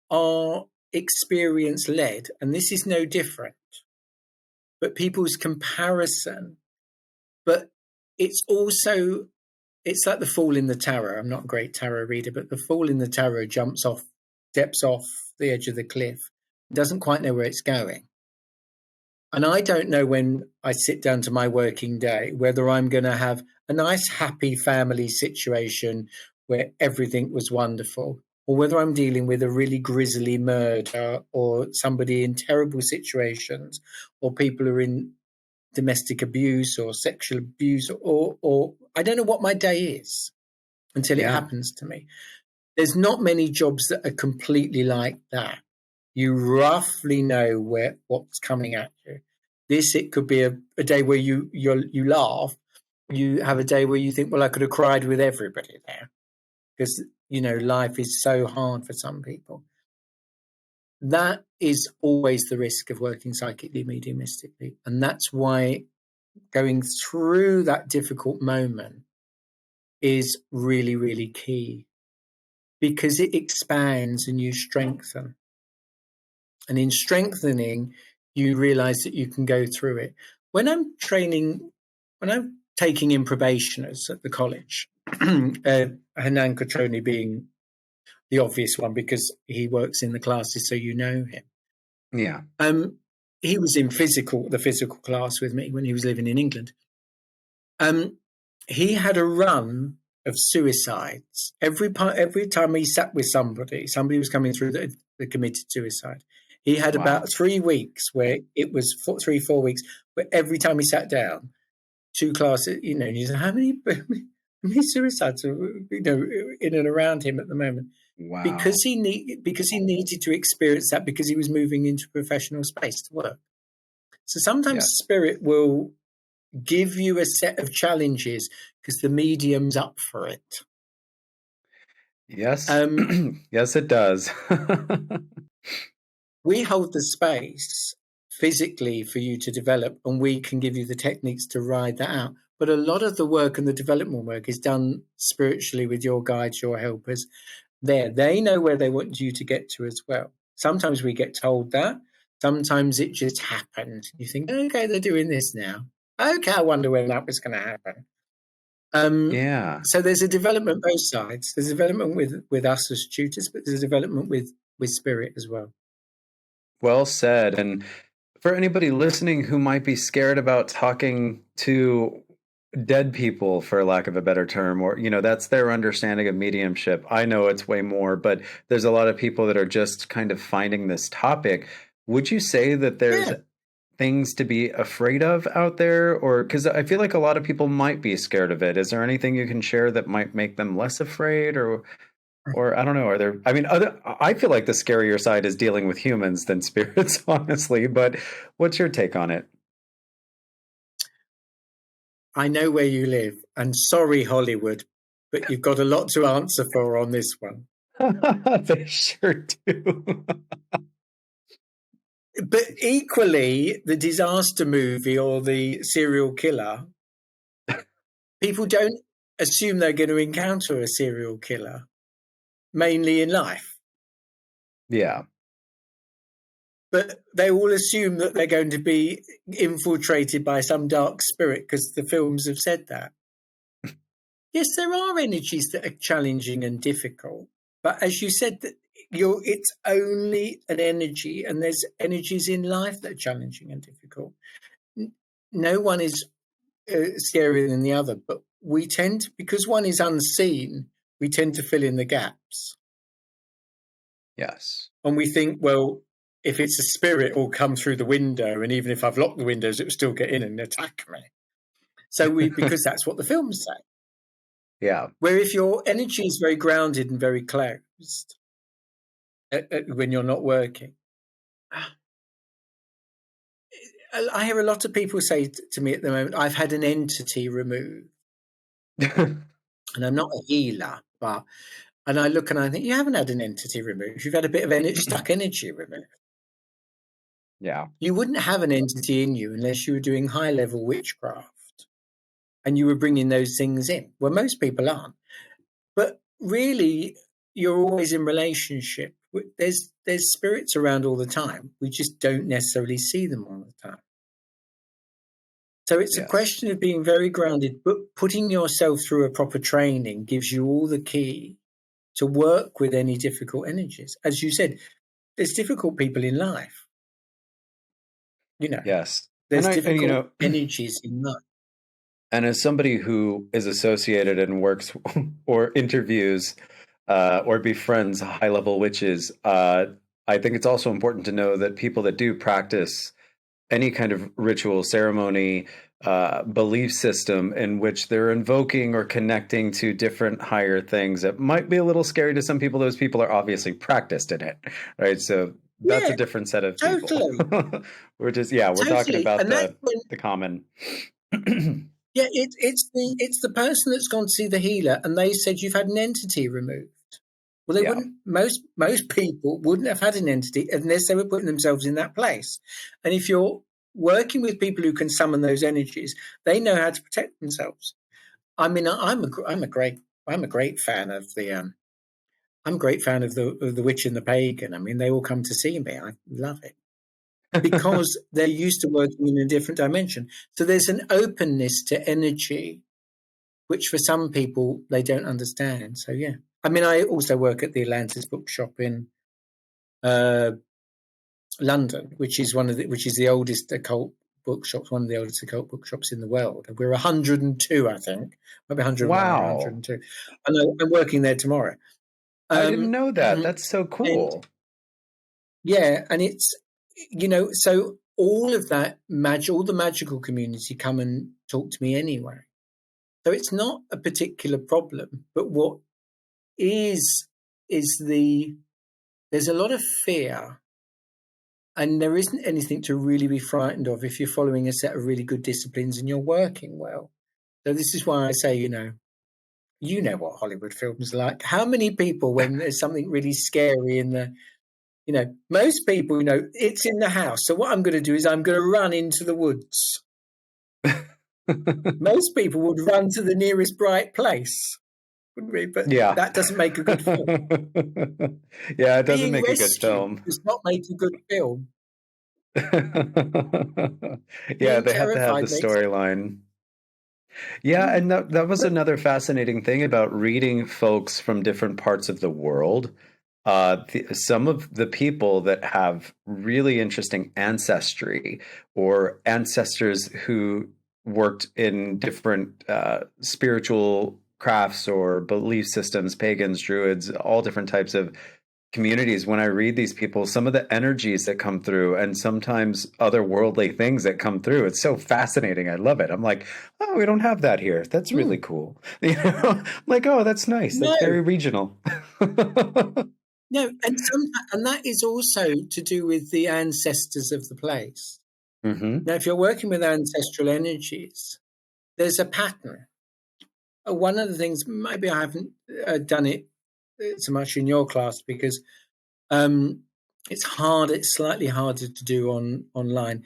are experience-led, and this is no different. But people's comparison, but it's also, it's like the fool in the tarot. I'm not a great tarot reader, but the fool in the tarot steps off the edge of the cliff, doesn't quite know where it's going. And I don't know when I sit down to my working day, whether I'm going to have a nice, happy family situation where everything was wonderful, or whether I'm dealing with a really grisly murder or somebody in terrible situations, or people who are in domestic abuse or sexual abuse, or I don't know what my day is until it happens to me. There's not many jobs that are completely like that. You roughly know what's coming at you. It could be a day where you laugh. You have a day where you think, well, I could have cried with everybody there because, life is so hard for some people. That is always the risk of working psychically, mediumistically. And that's why going through that difficult moment is really, really key because it expands and you strengthen. And in strengthening, you realize that you can go through it. When I'm taking in probationers at the college, Hernan Cotroni being the obvious one because he works in the classes, so you know him. Yeah. He was in the physical class with me when he was living in England. He had a run of suicides. Every time he sat with somebody was coming through that committed suicide. He had about 3 weeks where it was 3-4 weeks where every time he sat down, 2 classes, and he said, how many suicides are, in and around him at the moment? Wow. Because he needed to experience that because he was moving into professional space to work. So sometimes spirit will give you a set of challenges because the medium's up for it. Yes. Yes, it does. We hold the space physically for you to develop, and we can give you the techniques to ride that out. But a lot of the work and the development work is done spiritually with your guides, your helpers. They know where they want you to get to as well. Sometimes we get told that. Sometimes it just happens. You think, okay, they're doing this now. Okay, I wonder when that was going to happen. So there's a development both sides. There's a development with us as tutors, but there's a development with spirit as well. Well said. And for anybody listening who might be scared about talking to dead people, for lack of a better term, or, that's their understanding of mediumship. I know it's way more, but there's a lot of people that are just kind of finding this topic. Would you say that there's things to be afraid of out there? Or because I feel like a lot of people might be scared of it. Is there anything you can share that might make them less afraid? Or I don't know, I feel like the scarier side is dealing with humans than spirits, honestly, but what's your take on it? I know where you live, and sorry, Hollywood, but you've got a lot to answer for on this one. They sure do. But equally, the disaster movie or the serial killer, people don't assume they're going to encounter a serial killer, mainly in life. Yeah. But they all assume that they're going to be infiltrated by some dark spirit because the films have said that. Yes, there are energies that are challenging and difficult. But as you said, that it's only an energy, and there's energies in life that are challenging and difficult. No one is scarier than the other, but we tend to, because one is unseen, we tend to fill in the gaps. Yes. And we think, well, if it's a spirit, it will come through the window, and even if I've locked the windows, it will still get in and attack me. So because that's what the films say. Yeah. Where if your energy is very grounded and very closed, when you're not working, I hear a lot of people say to me at the moment, I've had an entity removed. And I'm not a healer, and I look and I think, you haven't had an entity removed. You've had a bit of stuck energy removed. Yeah. You wouldn't have an entity in you unless you were doing high-level witchcraft and you were bringing those things in. Well, most people aren't. But really, you're always in relationship. There's spirits around all the time. We just don't necessarily see them all the time. So it's a question of being very grounded, but putting yourself through a proper training gives you all the key to work with any difficult energies. As you said, there's difficult people in life. Yes. There's difficult energies in life. And as somebody who is associated and works or interviews or befriends high-level witches, I think it's also important to know that people that do practice any kind of ritual, ceremony, belief system in which they're invoking or connecting to different higher things that might be a little scary to some people, those people are obviously practiced in it, right? So that's a different set of people. We're talking about the common. Yeah, it's the person that's gone to see the healer and they said you've had an entity removed. Well, they wouldn't. Most people wouldn't have had an entity unless they were putting themselves in that place. And if you're working with people who can summon those energies, they know how to protect themselves. I mean, I'm a great fan of the the witch and the pagan. I mean, they all come to see me. I love it because they're used to working in a different dimension. So there's an openness to energy, which for some people they don't understand. So yeah. I mean, I also work at the Atlantis Bookshop in London, which is the oldest occult bookshops, one of the oldest occult bookshops in the world. We're 102, I think, maybe 101 or 102. And I'm working there tomorrow. I didn't know that. That's so cool. And it's so all of that all the magical community come and talk to me anyway. So it's not a particular problem, but what is there's a lot of fear, and there isn't anything to really be frightened of if you're following a set of really good disciplines and you're working well. So this is why I say, you know what Hollywood films are like. How many people, when there's something really scary in the, most people, it's in the house. So what I'm going to do is I'm going to run into the woods. Most people would run to the nearest bright place. But that doesn't make a good film. It doesn't make a good film. Does not make a good film. They have to have the storyline. Yeah, and that was another fascinating thing about reading folks from different parts of the world. Some of the people that have really interesting ancestry or ancestors who worked in different spiritual crafts or belief systems, pagans, druids, all different types of communities. When I read these people, some of the energies that come through and sometimes otherworldly things that come through, it's so fascinating. I love it. I'm like, oh, we don't have that here. That's really cool. I'm like, oh, that's nice. That's very regional. No, and that is also to do with the ancestors of the place. Now, if you're working with ancestral energies, there's a pattern. One of the things, maybe I haven't done it so much in your class because It's hard. It's slightly harder to do online.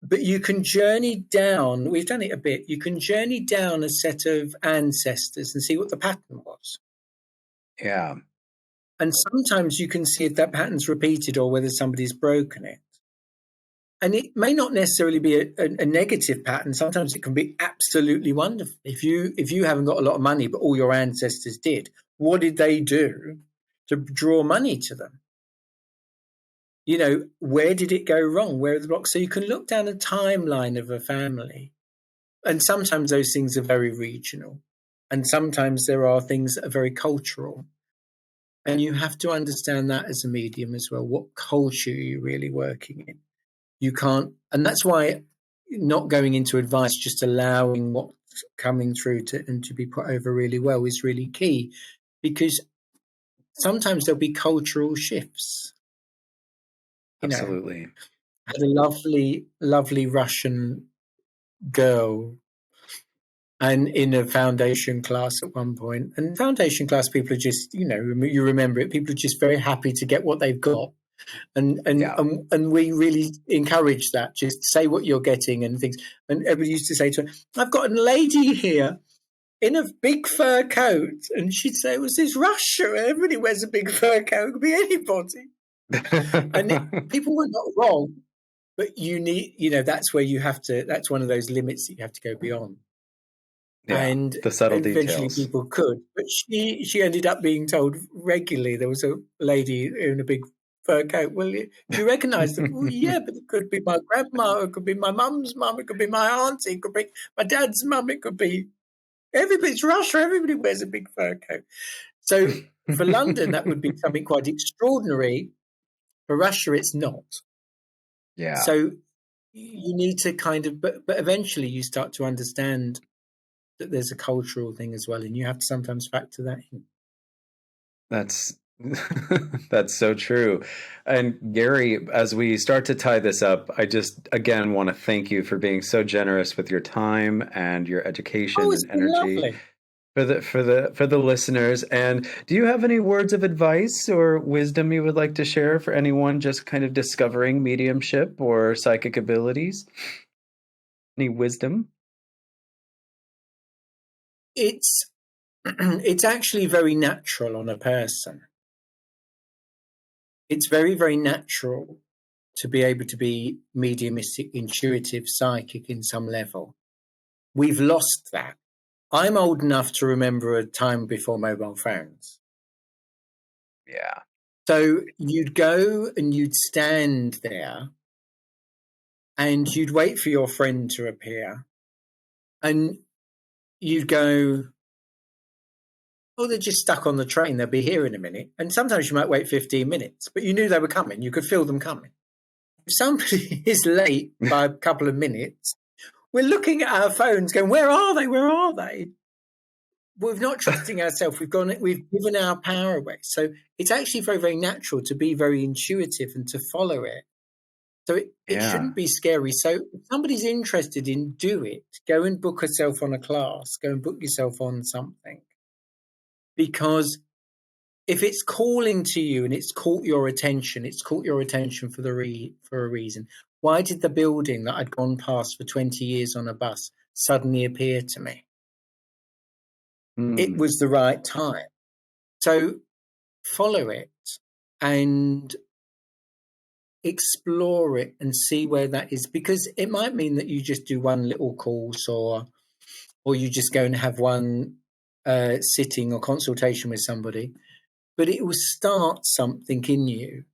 But you can journey down, we've done it a bit, you can journey down a set of ancestors and see what the pattern was. Yeah. And sometimes you can see if that pattern's repeated or whether somebody's broken it. And it may not necessarily be a negative pattern. Sometimes it can be absolutely wonderful. If you haven't got a lot of money, but all your ancestors did, what did they do to draw money to them? Where did it go wrong? Where are the blocks? So you can look down a timeline of a family. And sometimes those things are very regional. And sometimes there are things that are very cultural. And you have to understand that as a medium as well. What culture are you really working in? You can't, and that's why not going into advice, just allowing what's coming through to be put over really well is really key, because sometimes there'll be cultural shifts. Absolutely. I had a lovely, lovely Russian girl and in a foundation class at one point. And foundation class people are just, you remember it, people are just very happy to get what they've got. And we really encourage that. Just say what you're getting and things. And everybody used to say to her, I've got a lady here in a big fur coat. And she'd say, was this Russia? Everybody wears a big fur coat. It could be anybody. And people were not wrong. But you need, that's where you have to, that's one of those limits that you have to go beyond. Yeah, and the subtle eventually details. people could. But she ended up being told regularly. There was a lady in a big fur coat. Well, do you recognise them? Well, yeah, but it could be my grandma, it could be my mum's mum, it could be my auntie, it could be my dad's mum, it could be everybody's Russia, everybody wears a big fur coat. So for London, that would be something quite extraordinary. For Russia, it's not. Yeah. So you need to but eventually you start to understand that there's a cultural thing as well, and you have to sometimes factor that in. That's so true. And Gary, as we start to tie this up, I just again want to thank you for being so generous with your time and your education It's and been energy lovely. for the listeners. And do you have any words of advice or wisdom you would like to share for anyone just kind of discovering mediumship or psychic abilities? Any wisdom? It's actually very natural on a person. It's very, very natural to be able to be mediumistic, intuitive, psychic in some level. We've lost that. I'm old enough to remember a time before mobile phones. Yeah. So you'd go and you'd stand there and you'd wait for your friend to appear and you'd go, oh, they're just stuck on the train. They'll be here in a minute. And sometimes you might wait 15 minutes, but you knew they were coming. You could feel them coming. If somebody is late by a couple of minutes, we're looking at our phones going, where are they? Where are they? We're not trusting ourselves. We've given our power away. So it's actually very, very natural to be very intuitive and to follow it. So it shouldn't be scary. So if somebody's interested in, do it. Go and book yourself on a class. Go and book yourself on something. Because if it's calling to you and it's caught your attention for a reason. Why did the building that I'd gone past for 20 years on a bus suddenly appear to me? It was the right time. So follow it and explore it and see where that is, because it might mean that you just do one little course or you just go and have one sitting or consultation with somebody, but it will start something in you.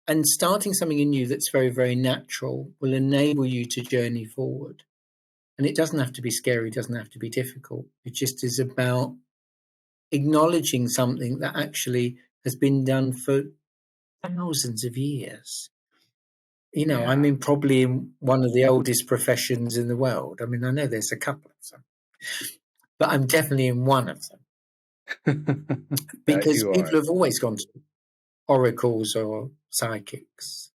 And starting something in you that's very, very natural will enable you to journey forward. And it doesn't have to be scary, it doesn't have to be difficult. It just is about acknowledging something that actually has been done for thousands of years. I mean, probably in one of the oldest professions in the world. I mean, I know there's a couple of them, but I'm definitely in one of them. Because people have always gone to oracles or psychics.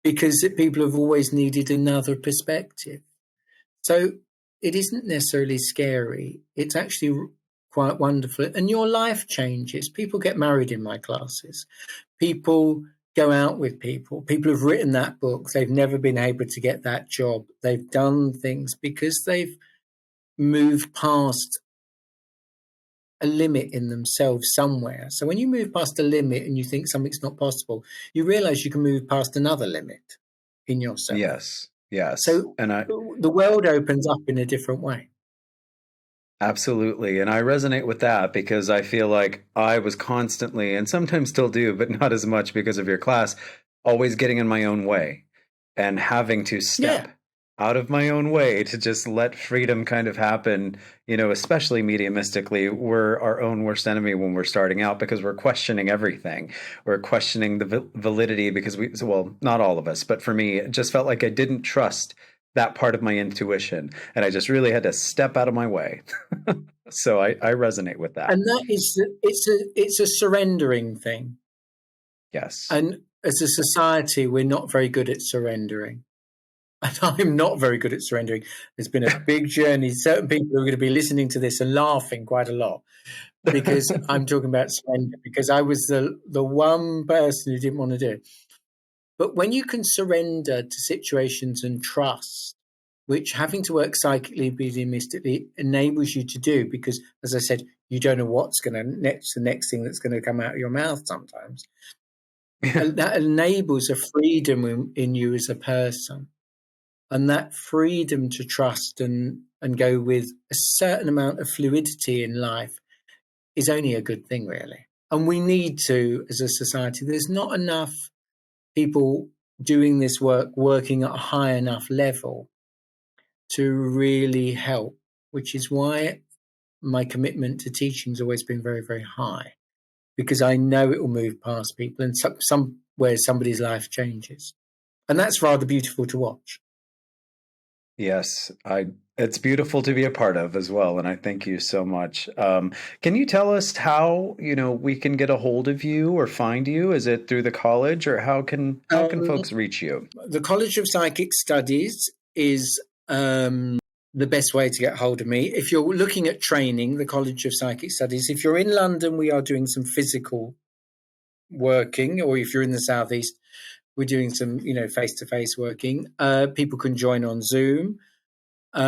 Because people have always needed another perspective. So it isn't necessarily scary. It's actually quite wonderful. And your life changes. People get married in my classes. People go out with people. People have written that book. They've never been able to get that job. They've done things because they've moved past a limit in themselves somewhere. So when you move past a limit and you think something's not possible, you realize you can move past another limit in yourself. Yes. So the world opens up in a different way. Absolutely. And I resonate with that because I feel like I was constantly, and sometimes still do, but not as much because of your class, always getting in my own way and having to step out of my own way to just let freedom kind of happen, especially mediumistically. We're our own worst enemy when we're starting out because we're questioning everything. We're questioning the validity because not all of us, but for me, it just felt like I didn't trust that part of my intuition. And I just really had to step out of my way. So I resonate with that. And that is, it's a surrendering thing. Yes. And as a society, we're not very good at surrendering. And I'm not very good at surrendering. There's been a big journey. Certain people are going to be listening to this and laughing quite a lot because I'm talking about surrender, because I was the one person who didn't want to do it. But when you can surrender to situations and trust, which having to work psychically, mediumistically enables you to do, because as I said, you don't know what's the next thing that's going to come out of your mouth sometimes. And that enables a freedom in you as a person. And that freedom to trust and go with a certain amount of fluidity in life is only a good thing, really. And we need to, as a society, there's not enough people doing this work, working at a high enough level to really help, which is why my commitment to teaching has always been very, very high, because I know it will move past people and somewhere somebody's life changes. And that's rather beautiful to watch. Yes, it's beautiful to be a part of as well. And I thank you so much. Can you tell us how, we can get a hold of you or find you? Is it through the college, or how can folks reach you? The College of Psychic Studies is the best way to get hold of me. If you're looking at training, the College of Psychic Studies, if you're in London, we are doing some physical working, or if you're in the Southeast, we're doing some, face-to-face working. People can join on Zoom. This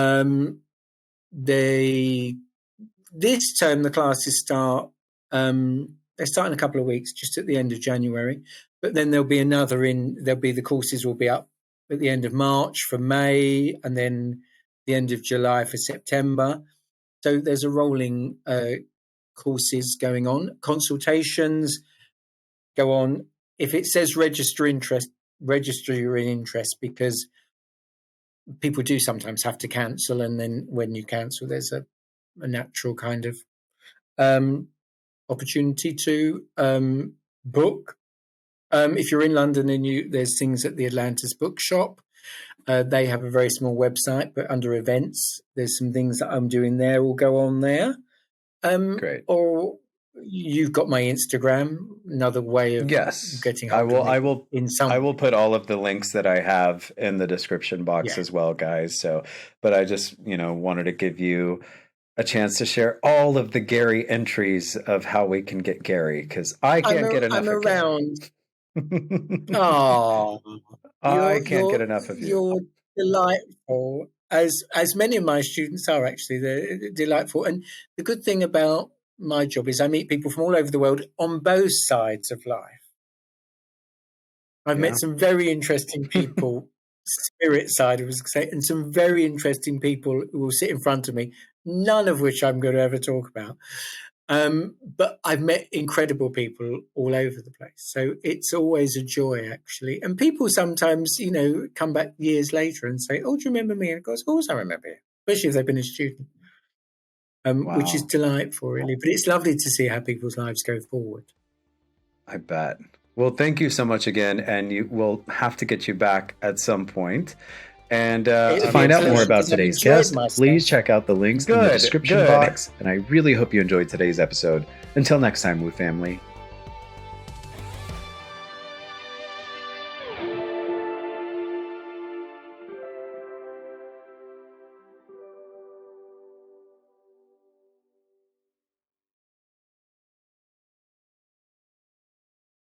term, the classes start, they start in a couple of weeks, just at the end of January. But then there'll be the courses will be up at the end of March for May, and then the end of July for September. So there's a rolling courses going on. Consultations go on. If it says register your interest, because people do sometimes have to cancel, and then when you cancel, there's a natural kind of opportunity to book. If you're in London and there's things at the Atlantis Bookshop. They have a very small website, but under events, there's some things that I'm doing there will go on there. Great. Or you've got my Instagram, another way of getting hold of me. I will put all of the links that I have in the description box as well, guys. So, but I just, wanted to give you a chance to share all of the Gary entries of how we can get Gary, because I can't get enough of around. Oh, I can't get enough of you. You're delightful, as many of my students are, actually. They're delightful. And the good thing about my job is I meet people from all over the world on both sides of life. I've met some very interesting people, spirit side, I was going to say, and some very interesting people who will sit in front of me, none of which I'm going to ever talk about. But I've met incredible people all over the place. So it's always a joy, actually. And people sometimes, come back years later and say, "Oh, do you remember me?" And I go, "Of course I remember you," especially if they've been a student, which is delightful, really. But it's lovely to see how people's lives go forward. I bet. Well, thank you so much again. And we'll have to get you back at some point. And to find out more about today's guest, please check out the links in the description box. And I really hope you enjoyed today's episode. Until next time, Woo family.